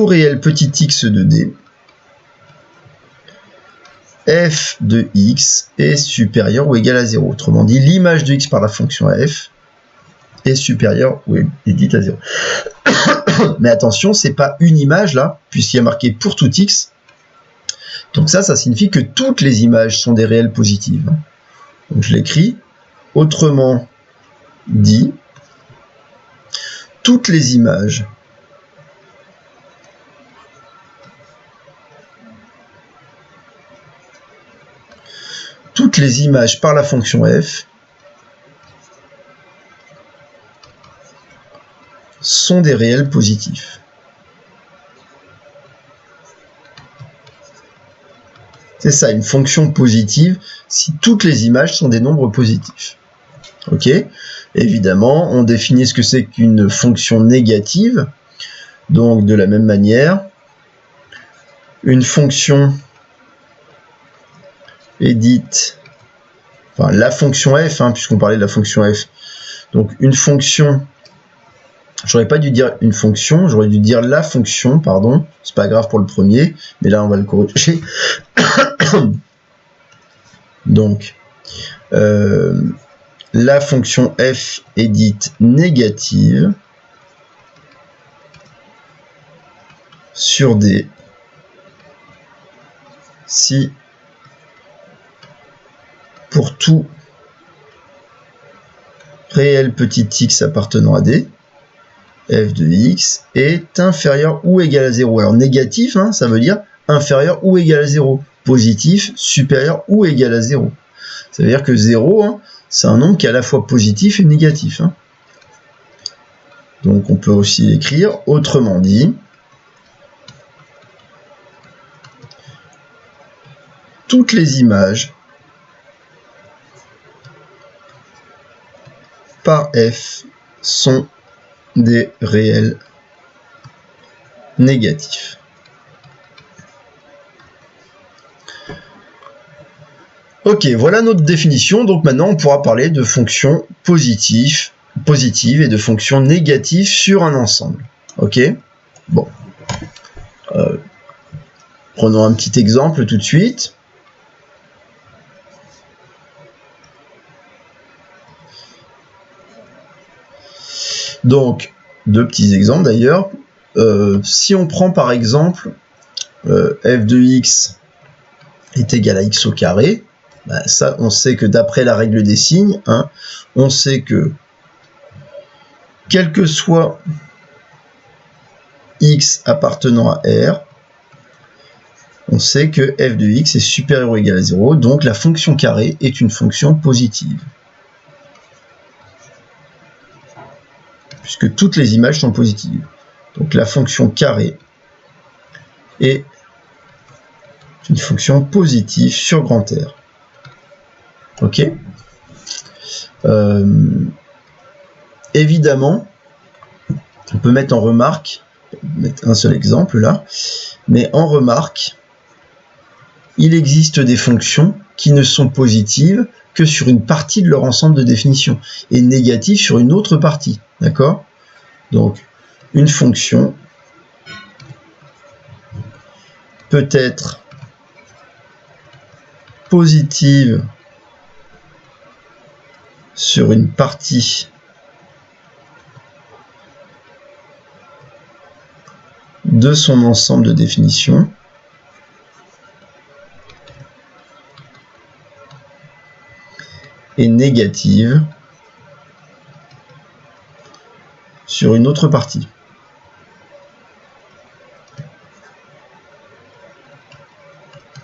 réel petit x de D, f de x est supérieur ou égal à 0. Autrement dit, l'image de x par la fonction f est supérieure ou est dite à 0. Mais attention, c'est pas une image là, puisqu'il y a marqué pour tout x. Donc ça signifie que toutes les images sont des réelles positives. Donc je l'écris. Autrement dit, toutes les images par la fonction f sont des réels positifs. C'est ça, une fonction positive, si toutes les images sont des nombres positifs. Ok ? Évidemment, on définit ce que c'est qu'une fonction négative. Donc, de la même manière, une fonction est dite, enfin la fonction f, hein, puisqu'on parlait de la fonction f. Donc une fonction, j'aurais pas dû dire une fonction, j'aurais dû dire la fonction, pardon. C'est pas grave pour le premier, mais là on va le corriger. Donc la fonction f est dite négative sur D si pour tout réel petit x appartenant à D, f de x est inférieur ou égal à 0. Alors négatif, hein, ça veut dire inférieur ou égal à 0. Positif, supérieur ou égal à 0. Ça veut dire que 0, hein, c'est un nombre qui est à la fois positif et négatif. Hein. Donc on peut aussi écrire autrement dit. Toutes les images par f sont des réels négatifs. Ok, voilà notre définition. Donc maintenant, on pourra parler de fonctions positives et de fonctions négatives sur un ensemble. Ok, bon. Prenons un petit exemple tout de suite. Donc, deux petits exemples d'ailleurs. Si on prend par exemple f de x est égal à x au carré, bah ça on sait que d'après la règle des signes, hein, on sait que quel que soit x appartenant à R, on sait que f de x est supérieur ou égal à 0, donc la fonction carré est une fonction positive. Puisque toutes les images sont positives. Donc la fonction carré est une fonction positive sur grand R. Ok. Évidemment, on peut mettre en remarque, mettre un seul exemple là, mais en remarque, il existe des fonctions qui ne sont positives que sur une partie de leur ensemble de définition et négatives sur une autre partie. D'accord? Donc, une fonction peut être positive sur une partie de son ensemble de définition et négative sur une autre partie.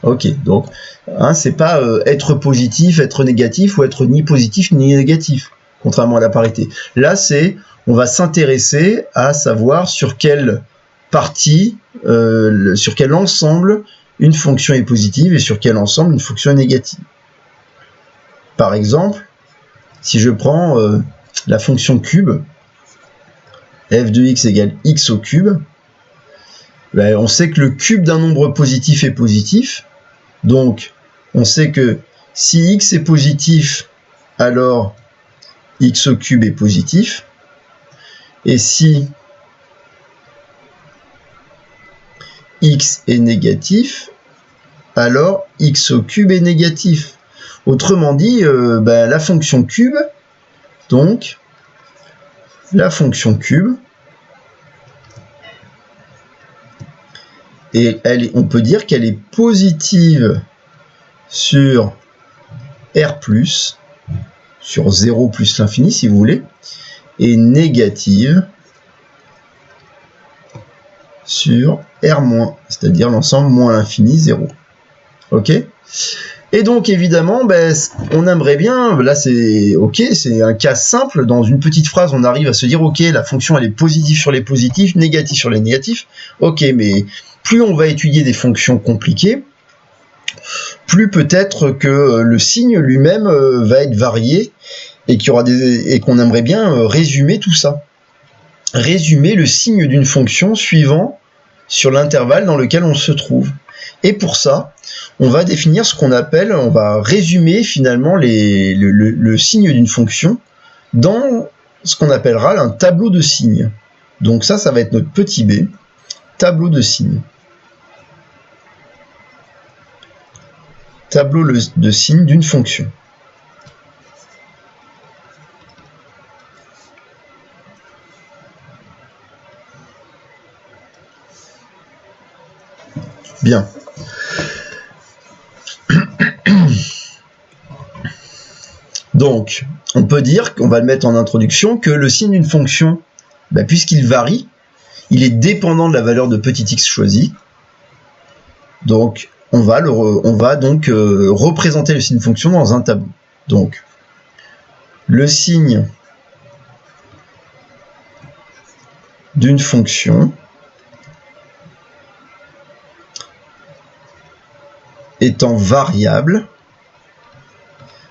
Ok, donc hein, c'est pas être positif, être négatif ou être ni positif ni négatif, contrairement à la parité. Là, c'est on va s'intéresser à savoir sur quelle partie, sur quel ensemble une fonction est positive et sur quel ensemble une fonction est négative. Par exemple, si je prends la fonction cube, f de x égale x au cube, ben, on sait que le cube d'un nombre positif est positif, donc on sait que si x est positif, alors x au cube est positif, et si x est négatif, alors x au cube est négatif. Autrement dit, ben, la fonction cube, donc la fonction cube, et on peut dire qu'elle est positive sur R+, sur 0 plus l'infini si vous voulez, et négative sur R-, c'est-à-dire l'ensemble moins l'infini, 0. Ok ? Et donc évidemment, ben, on aimerait bien, là c'est ok, c'est un cas simple, dans une petite phrase on arrive à se dire ok, la fonction elle est positive sur les positifs, négative sur les négatifs, ok, mais plus on va étudier des fonctions compliquées, plus peut-être que le signe lui-même va être varié et qu'on aimerait bien résumer tout ça. Résumer le signe d'une fonction suivant sur l'intervalle dans lequel on se trouve. Et pour ça, on va définir ce qu'on appelle, on va résumer finalement le signe d'une fonction dans ce qu'on appellera un tableau de signes. Donc ça va être notre petit b, tableau de signes. Tableau de signes d'une fonction. Bien. Donc, on peut dire, qu'on va le mettre en introduction, que le signe d'une fonction, bah, puisqu'il varie, il est dépendant de la valeur de petit x choisie. Donc, on va donc représenter le signe de fonction dans un tableau. Donc, le signe d'une fonction étant variable,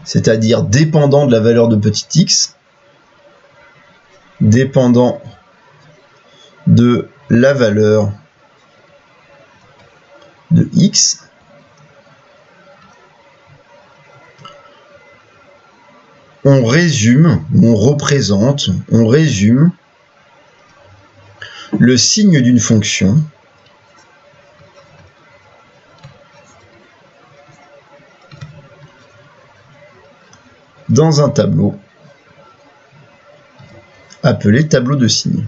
c'est-à-dire dépendant de la valeur de petit x, dépendant de la valeur de x, on résume le signe d'une fonction dans un tableau appelé tableau de signes.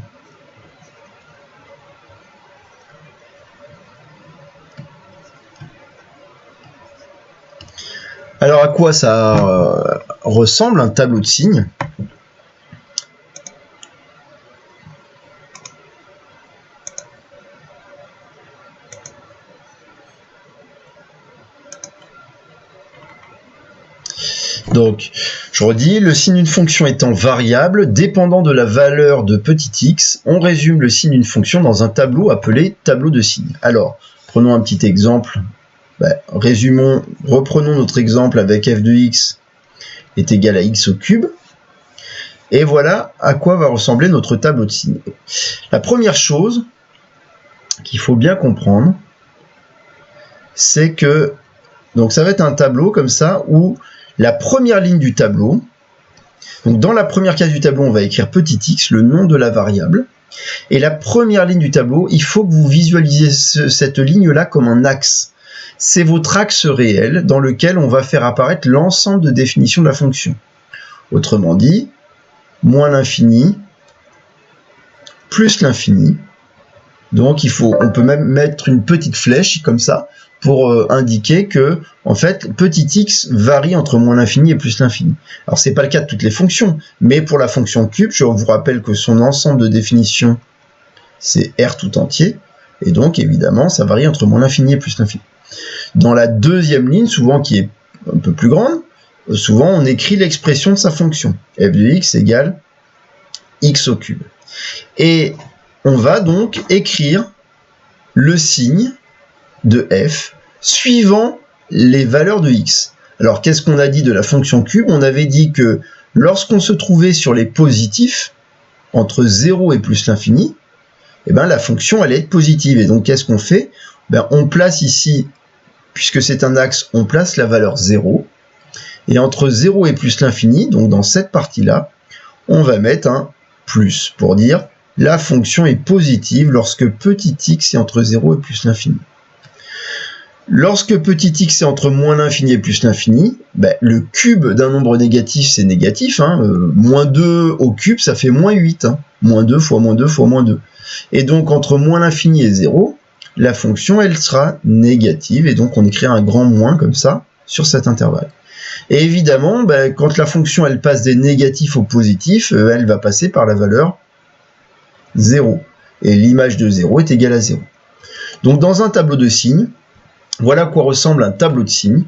Alors à quoi ça ressemble un tableau de signes? Donc, je redis, le signe d'une fonction étant variable, dépendant de la valeur de petit x, on résume le signe d'une fonction dans un tableau appelé tableau de signes. Alors, prenons un petit exemple. Reprenons notre exemple avec f de x est égal à x au cube. Et voilà à quoi va ressembler notre tableau de signes. La première chose qu'il faut bien comprendre, c'est que donc ça va être un tableau comme ça où la première ligne du tableau, donc dans la première case du tableau, on va écrire petit x, le nom de la variable. Et la première ligne du tableau, il faut que vous visualisiez cette ligne-là comme un axe. C'est votre axe réel dans lequel on va faire apparaître l'ensemble de définitions de la fonction. Autrement dit, moins l'infini, plus l'infini. Donc on peut même mettre une petite flèche comme ça pour indiquer que en fait petit x varie entre moins l'infini et plus l'infini. Alors c'est pas le cas de toutes les fonctions, mais pour la fonction cube, je vous rappelle que son ensemble de définitions c'est R tout entier, et donc évidemment ça varie entre moins l'infini et plus l'infini. Dans la deuxième ligne, souvent qui est un peu plus grande, souvent on écrit l'expression de sa fonction. f de x égale x au cube. Et on va donc écrire le signe de f suivant les valeurs de x. Alors qu'est-ce qu'on a dit de la fonction cube? On avait dit que lorsqu'on se trouvait sur les positifs, entre 0 et plus l'infini, eh ben, la fonction allait être positive. Et donc qu'est-ce qu'on fait? On place ici, puisque c'est un axe, on place la valeur 0. Et entre 0 et plus l'infini, donc dans cette partie-là, on va mettre un plus pour dire la fonction est positive lorsque petit x est entre 0 et plus l'infini. Lorsque petit x est entre moins l'infini et plus l'infini, le cube d'un nombre négatif, c'est négatif. Moins 2 au cube, ça fait moins 8. Moins 2 fois moins 2 fois moins 2. Et donc, entre moins l'infini et 0, la fonction, elle sera négative. Et donc, on écrit un grand moins comme ça sur cet intervalle. Et évidemment, quand la fonction, elle passe des négatifs aux positifs, elle va passer par la valeur 0. Et l'image de 0 est égale à 0. Donc, dans un tableau de signes, voilà à quoi ressemble un tableau de signes.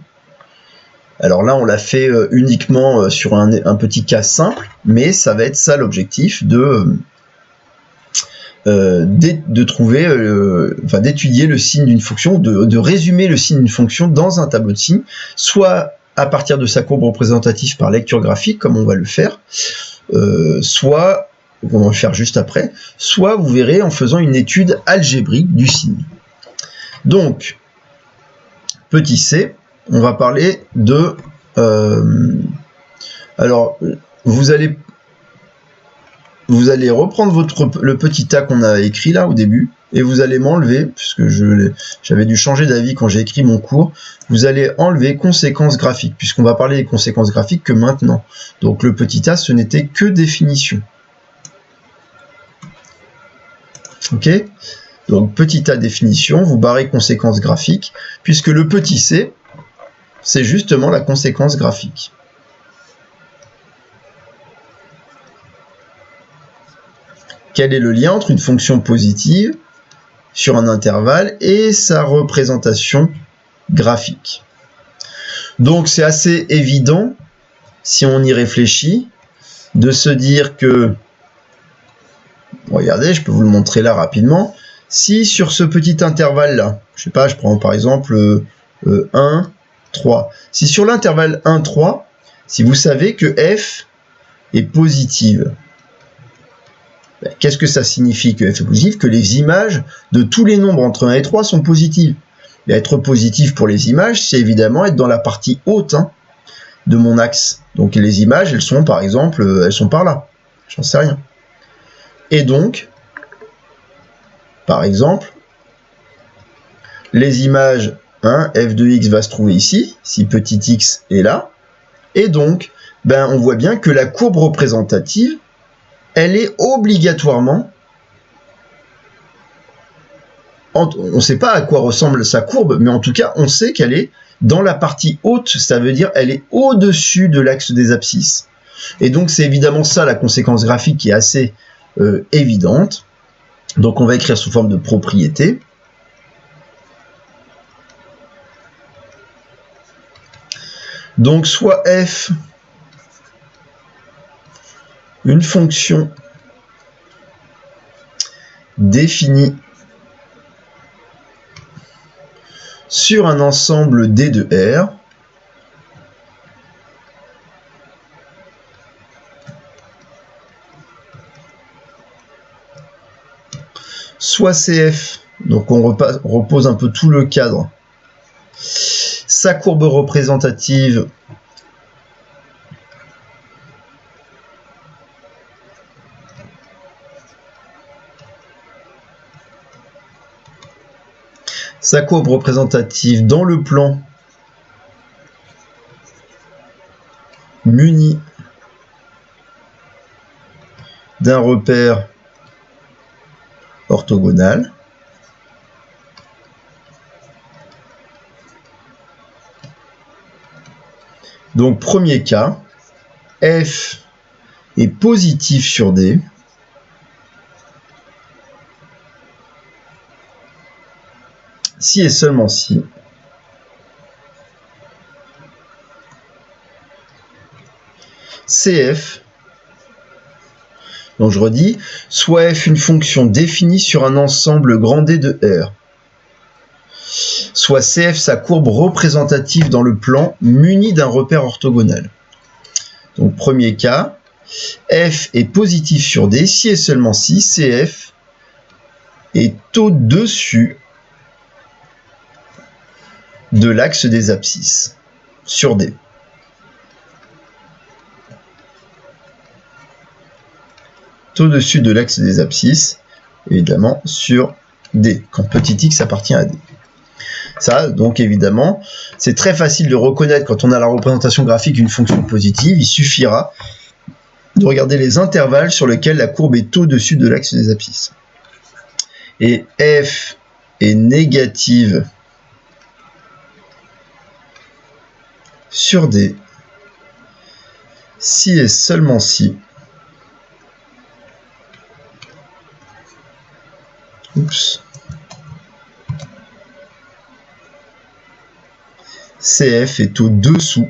Alors là, on l'a fait uniquement sur un petit cas simple, mais ça va être ça l'objectif d'étudier le signe d'une fonction, de résumer le signe d'une fonction dans un tableau de signes, soit à partir de sa courbe représentative par lecture graphique, comme on va le faire, soit, on va le faire juste après, soit vous verrez en faisant une étude algébrique du signe. Donc, petit c, on va parler de... alors, vous allez reprendre le petit a qu'on a écrit là au début, et vous allez m'enlever, puisque j'avais dû changer d'avis quand j'ai écrit mon cours, vous allez enlever conséquences graphiques, puisqu'on va parler des conséquences graphiques que maintenant. Donc le petit a, ce n'était que définition. Ok ? Donc petit a définition, vous barrez conséquences graphiques, puisque le petit c, c'est justement la conséquence graphique. Quel est le lien entre une fonction positive sur un intervalle et sa représentation graphique? Donc c'est assez évident, si on y réfléchit, de se dire que Regardez, je peux vous le montrer là rapidement. Si sur ce petit intervalle là, je sais pas, je prends par exemple 1, 3. Si sur l'intervalle 1, 3, si vous savez que f est positive, qu'est-ce que ça signifie que f est positive? Que les images de tous les nombres entre 1 et 3 sont positives. Et être positif pour les images, c'est évidemment être dans la partie haute de mon axe. Donc les images, elles sont par exemple, elles sont par là. J'en sais rien. Et donc, par exemple, les images, f de x va se trouver ici, si petit x est là. Et donc, on voit bien que la courbe représentative, elle est obligatoirement... On ne sait pas à quoi ressemble sa courbe, mais en tout cas, on sait qu'elle est dans la partie haute, ça veut dire elle est au-dessus de l'axe des abscisses. Et donc, c'est évidemment ça la conséquence graphique qui est assez évidente. Donc, on va écrire sous forme de propriété. Donc, soit f, une fonction définie sur un ensemble D de R, soit CF, donc on repose un peu tout le cadre, sa courbe représentative dans le plan muni d'un repère orthogonal. Donc premier cas, f est positif sur D. Si et seulement si CF, donc je redis, soit f une fonction définie sur un ensemble grand D de R, soit CF sa courbe représentative dans le plan muni d'un repère orthogonal. Donc premier cas, f est positif sur D, si et seulement si CF est au-dessus de l'axe des abscisses sur D. Au-dessus de l'axe des abscisses, évidemment, sur D, quand petit x appartient à D. Ça, donc évidemment, c'est très facile de reconnaître quand on a la représentation graphique d'une fonction positive. Il suffira de regarder les intervalles sur lesquels la courbe est au-dessus de l'axe des abscisses. Et f est négative sur D si et seulement si CF est au-dessous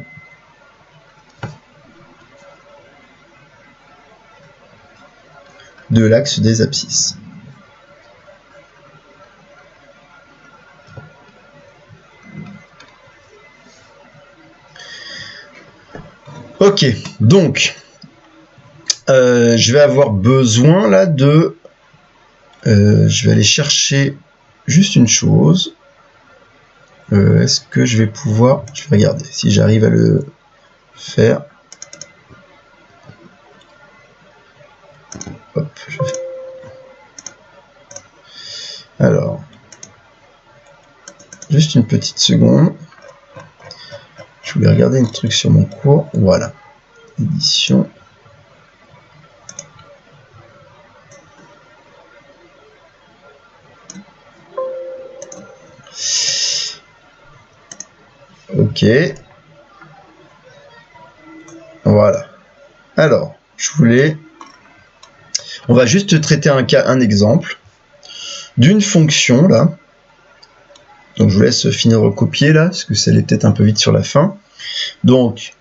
de l'axe des abscisses. Ok, donc je vais avoir besoin là de... je vais aller chercher juste une chose. Est-ce que je vais pouvoir... Je vais regarder si j'arrive à le faire. Hop, je fais... Alors, juste une petite seconde. Je voulais regarder un truc sur mon cours. Voilà. Édition. Ok. Voilà. Alors, on va juste traiter un exemple d'une fonction là. Donc je vous laisse finir de recopier là, parce que ça allait peut-être un peu vite sur la fin. Donc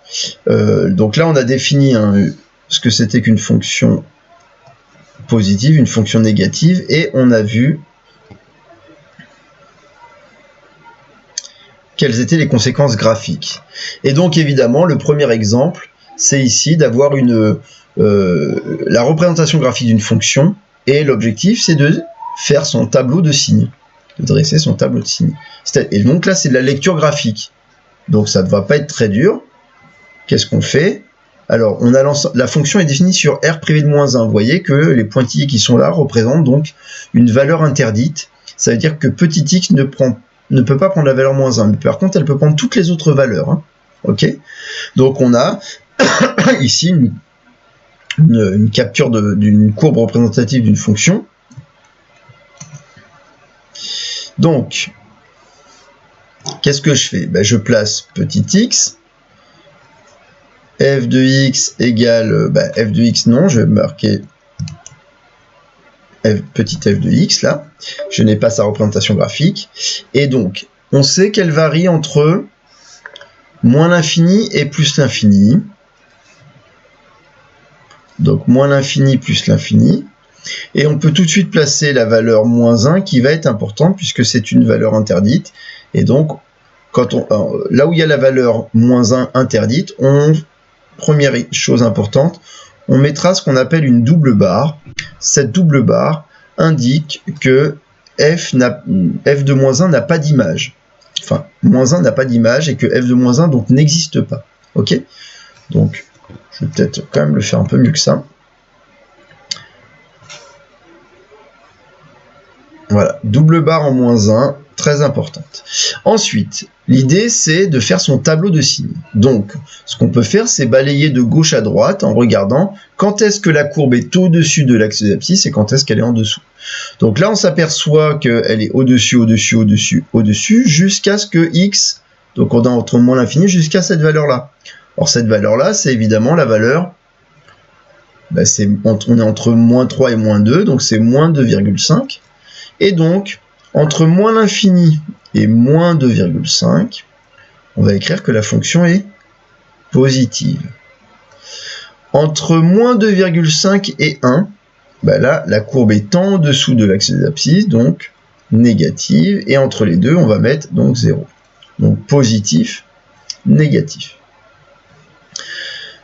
là on a défini ce que c'était qu'une fonction positive, une fonction négative, et on a vu quelles étaient les conséquences graphiques. Et donc évidemment, le premier exemple, c'est ici d'avoir la représentation graphique d'une fonction, et l'objectif c'est de faire son tableau de signes, de dresser son tableau de signes. Et donc là c'est de la lecture graphique, donc ça ne va pas être très dur. Qu'est-ce qu'on fait? Alors la fonction est définie sur R privé de -1, vous voyez que les pointillés qui sont là représentent donc une valeur interdite, ça veut dire que petit x ne peut pas prendre la valeur -1, mais par contre elle peut prendre toutes les autres valeurs, hein. Ok, donc on a ici une capture d'une courbe représentative d'une fonction. Donc qu'est-ce que je fais? Je place petit x, f de x égale f de x, non, je vais marquer petit f de x là, je n'ai pas sa représentation graphique, et donc on sait qu'elle varie entre moins l'infini et plus l'infini, donc moins l'infini plus l'infini, et on peut tout de suite placer la valeur -1 qui va être importante puisque c'est une valeur interdite, et donc là où il y a la valeur -1 interdite, première chose importante, on mettra ce qu'on appelle une double barre. Cette double barre indique que f de -1 n'a pas d'image. Enfin, -1 n'a pas d'image et que f de -1 donc n'existe pas. Ok? Donc, je vais peut-être quand même le faire un peu mieux que ça. Voilà, double barre en -1, très importante. Ensuite, l'idée c'est de faire son tableau de signes. Donc, ce qu'on peut faire, c'est balayer de gauche à droite en regardant quand est-ce que la courbe est au-dessus de l'axe des abscisses et quand est-ce qu'elle est en dessous. Donc là, on s'aperçoit qu'elle est au-dessus, au-dessus, au-dessus, au-dessus, jusqu'à ce que x, donc on a entre moins l'infini, jusqu'à cette valeur-là. Or, cette valeur-là, c'est évidemment la valeur, on est entre -3 et -2, donc c'est -2,5. Et donc, entre moins l'infini et -2,5, on va écrire que la fonction est positive. Entre -2,5 et 1, là, la courbe est en dessous de l'axe des abscisses, donc négative. Et entre les deux, on va mettre donc 0. Donc positif, négatif.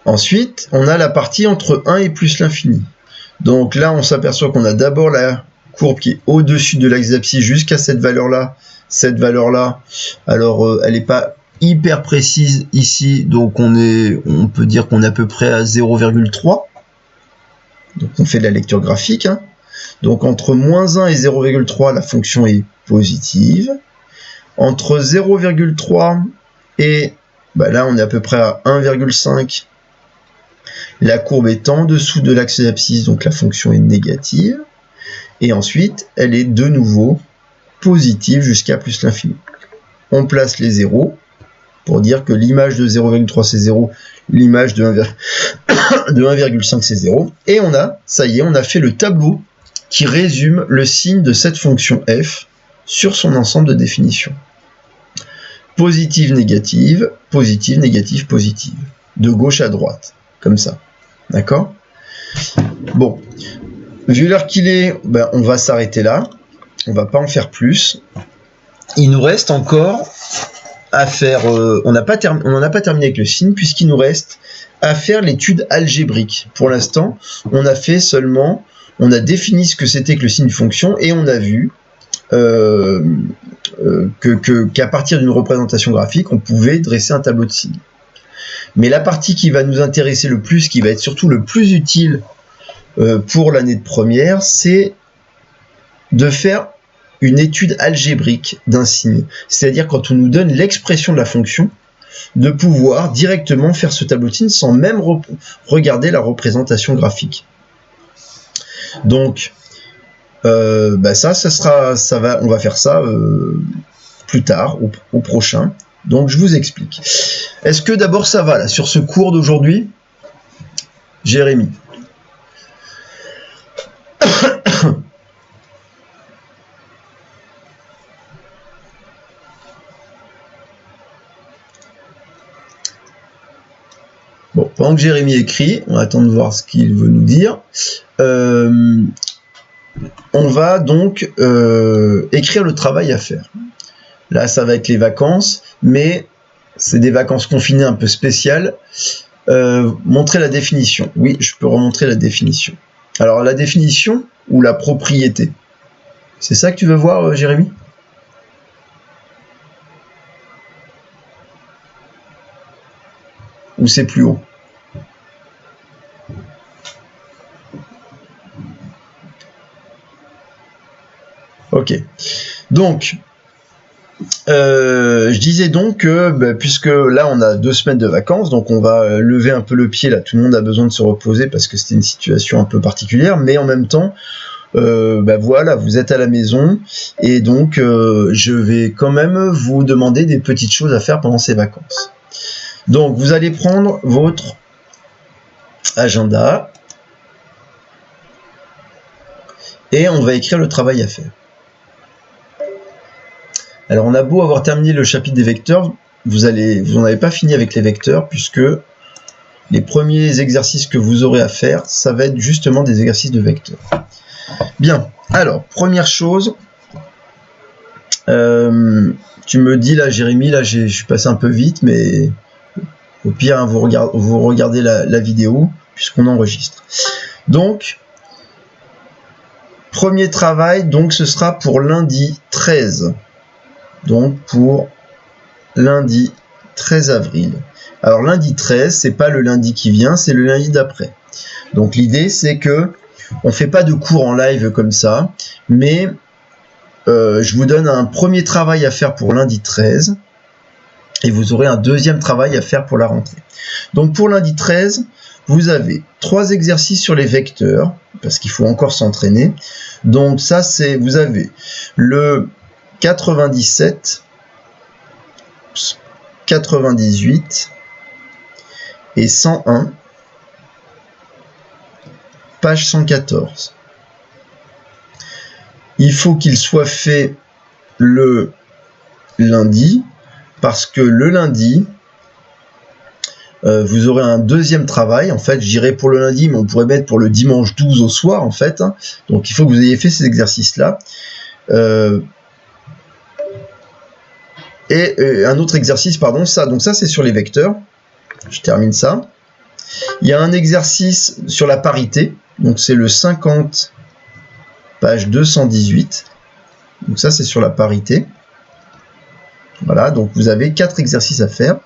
Ensuite, on a la partie entre 1 et plus l'infini. Donc là, on s'aperçoit qu'on a d'abord la courbe qui est au-dessus de l'axe d'abscisse jusqu'à cette valeur-là. Cette valeur-là, alors elle n'est pas hyper précise ici, donc on peut dire qu'on est à peu près à 0,3. Donc on fait de la lecture graphique, hein. Donc entre -1 et 0,3, la fonction est positive. Entre 0,3 et là, on est à peu près à 1,5. La courbe est en dessous de l'axe d'abscisse, donc la fonction est négative. Et ensuite, elle est de nouveau positive jusqu'à plus l'infini. On place les zéros pour dire que l'image de 0,3 c'est 0, l'image de 1,5 c'est 0. Et ça y est, on a fait le tableau qui résume le signe de cette fonction f sur son ensemble de définitions. Positive, négative, positive, négative, positive. De gauche à droite, comme ça. D'accord? Bon. Vu l'heure qu'il est, on va s'arrêter là. On va pas en faire plus. Il nous reste encore à faire... on n'en a pas terminé avec le signe, puisqu'il nous reste à faire l'étude algébrique. Pour l'instant, on a fait seulement... On a défini ce que c'était que le signe fonction, et on a vu qu'à partir d'une représentation graphique, on pouvait dresser un tableau de signes. Mais la partie qui va nous intéresser le plus, qui va être surtout le plus utile pour l'année de première, c'est de faire une étude algébrique d'un signe. C'est-à-dire quand on nous donne l'expression de la fonction, de pouvoir directement faire ce tableau de signes sans même regarder la représentation graphique. Donc, on va faire ça plus tard, au prochain. Donc, je vous explique. Est-ce que d'abord ça va là sur ce cours d'aujourd'hui, Jérémy? Bon, Pendant que Jérémy écrit, on va attendre de voir ce qu'il veut nous dire. On va donc écrire le travail à faire. Là, ça va être les vacances, mais c'est des vacances confinées un peu spéciales. Montrer la définition. Oui, je peux remontrer la définition. Alors, la définition ou la propriété? C'est ça que tu veux voir, Jérémy? Ou c'est plus haut? Ok. Donc, je disais donc que puisque là on a 2 semaines de vacances, donc on va lever un peu le pied là. Tout le monde a besoin de se reposer parce que c'était une situation un peu particulière, mais en même temps, voilà, vous êtes à la maison et donc je vais quand même vous demander des petites choses à faire pendant ces vacances. Donc vous allez prendre votre agenda et on va écrire le travail à faire. Alors on a beau avoir terminé le chapitre des vecteurs, vous n'en avez pas fini avec les vecteurs puisque les premiers exercices que vous aurez à faire, ça va être justement des exercices de vecteurs. Bien, alors première chose, tu me dis là Jérémy, là je suis passé un peu vite, mais au pire vous regardez la vidéo puisqu'on enregistre. Donc, premier travail, donc ce sera pour lundi 13. Donc pour lundi 13 avril. Alors lundi 13, c'est pas le lundi qui vient, c'est le lundi d'après. Donc l'idée c'est que on fait pas de cours en live comme ça, mais je vous donne un premier travail à faire pour lundi 13 et vous aurez un deuxième travail à faire pour la rentrée. Donc pour lundi 13, vous avez 3 exercices sur les vecteurs parce qu'il faut encore s'entraîner. Donc ça c'est, vous avez le 97, 98 et 101, page 114. Il faut qu'il soit fait le lundi, parce que le lundi, vous aurez un deuxième travail. En fait, je dirais pour le lundi, mais on pourrait mettre pour le dimanche 12 au soir, en fait. Donc, il faut que vous ayez fait ces exercices-là. Et un autre exercice, pardon, ça. Donc ça, c'est sur les vecteurs. Je termine ça. Il y a un exercice sur la parité. Donc c'est le 50, page 218. Donc ça, c'est sur la parité. Voilà, donc vous avez 4 exercices à faire.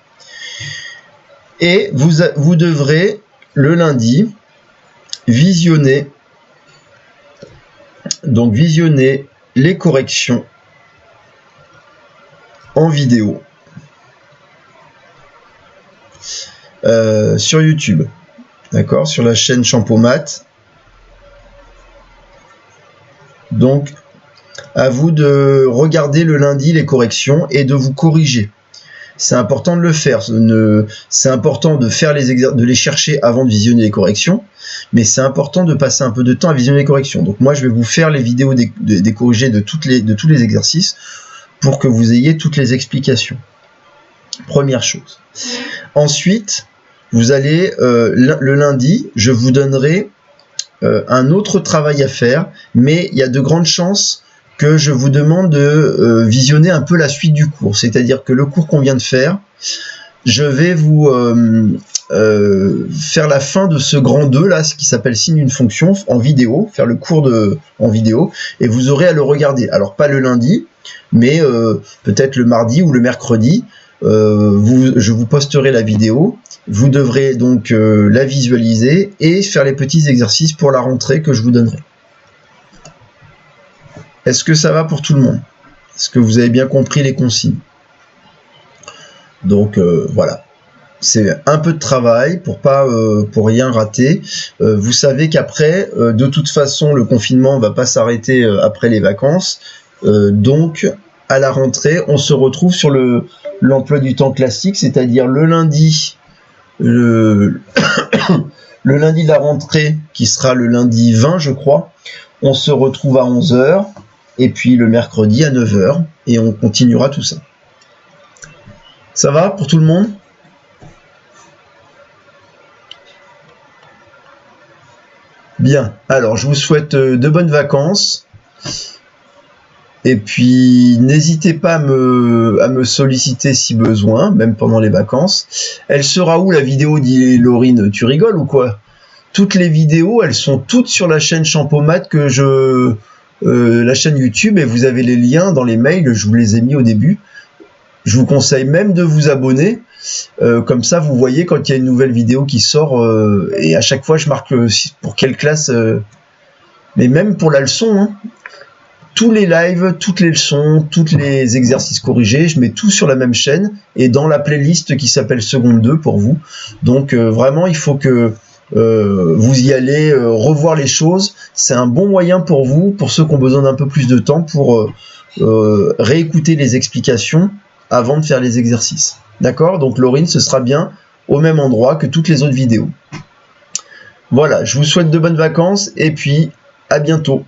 Et vous devrez, le lundi, visionner les corrections en vidéo sur YouTube, d'accord, sur la chaîne Champomat. Donc à vous de regarder le lundi les corrections et de vous corriger. C'est important de le faire. C'est important de faire de les chercher avant de visionner les corrections, mais c'est important de passer un peu de temps à visionner les corrections. Donc moi, je vais vous faire les vidéos des corrigés de tous les exercices pour que vous ayez toutes les explications. Première chose. Ensuite, vous allez le lundi, je vous donnerai un autre travail à faire, mais il y a de grandes chances que je vous demande de visionner un peu la suite du cours. C'est-à-dire que le cours qu'on vient de faire, je vais vous faire la fin de ce grand 2 là, ce qui s'appelle signe d'une fonction en vidéo, faire le cours en vidéo, et vous aurez à le regarder. Alors pas le lundi, mais peut-être le mardi ou le mercredi, je vous posterai la vidéo. Vous devrez donc la visualiser et faire les petits exercices pour la rentrée que je vous donnerai. Est-ce que ça va pour tout le monde? Est-ce que vous avez bien compris les consignes? Donc voilà, c'est un peu de travail pour rien rater. Vous savez qu'après, de toute façon, le confinement va pas s'arrêter après les vacances. Donc à la rentrée, on se retrouve sur l'emploi du temps classique, c'est-à-dire le lundi, le lundi de la rentrée, qui sera le lundi 20, je crois. On se retrouve à 11 h. Et puis le mercredi à 9 h, et on continuera tout ça. Ça va pour tout le monde? Bien, alors je vous souhaite de bonnes vacances. Et puis, n'hésitez pas à me solliciter si besoin, même pendant les vacances. Elle sera où la vidéo, dit Laurine? Tu rigoles ou quoi? Toutes les vidéos, elles sont toutes sur la chaîne Champomat la chaîne YouTube, et vous avez les liens dans les mails, je vous les ai mis au début. Je vous conseille même de vous abonner, comme ça vous voyez quand il y a une nouvelle vidéo qui sort, et à chaque fois je marque pour quelle classe, mais même pour la leçon, hein. Tous les lives, toutes les leçons, tous les exercices corrigés, je mets tout sur la même chaîne et dans la playlist qui s'appelle Seconde 2 pour vous. Donc vraiment, il faut que vous y allez revoir les choses. C'est un bon moyen pour vous, pour ceux qui ont besoin d'un peu plus de temps, pour réécouter les explications avant de faire les exercices. D'accord? Donc Laurine, ce sera bien au même endroit que toutes les autres vidéos. Voilà, je vous souhaite de bonnes vacances et puis à bientôt.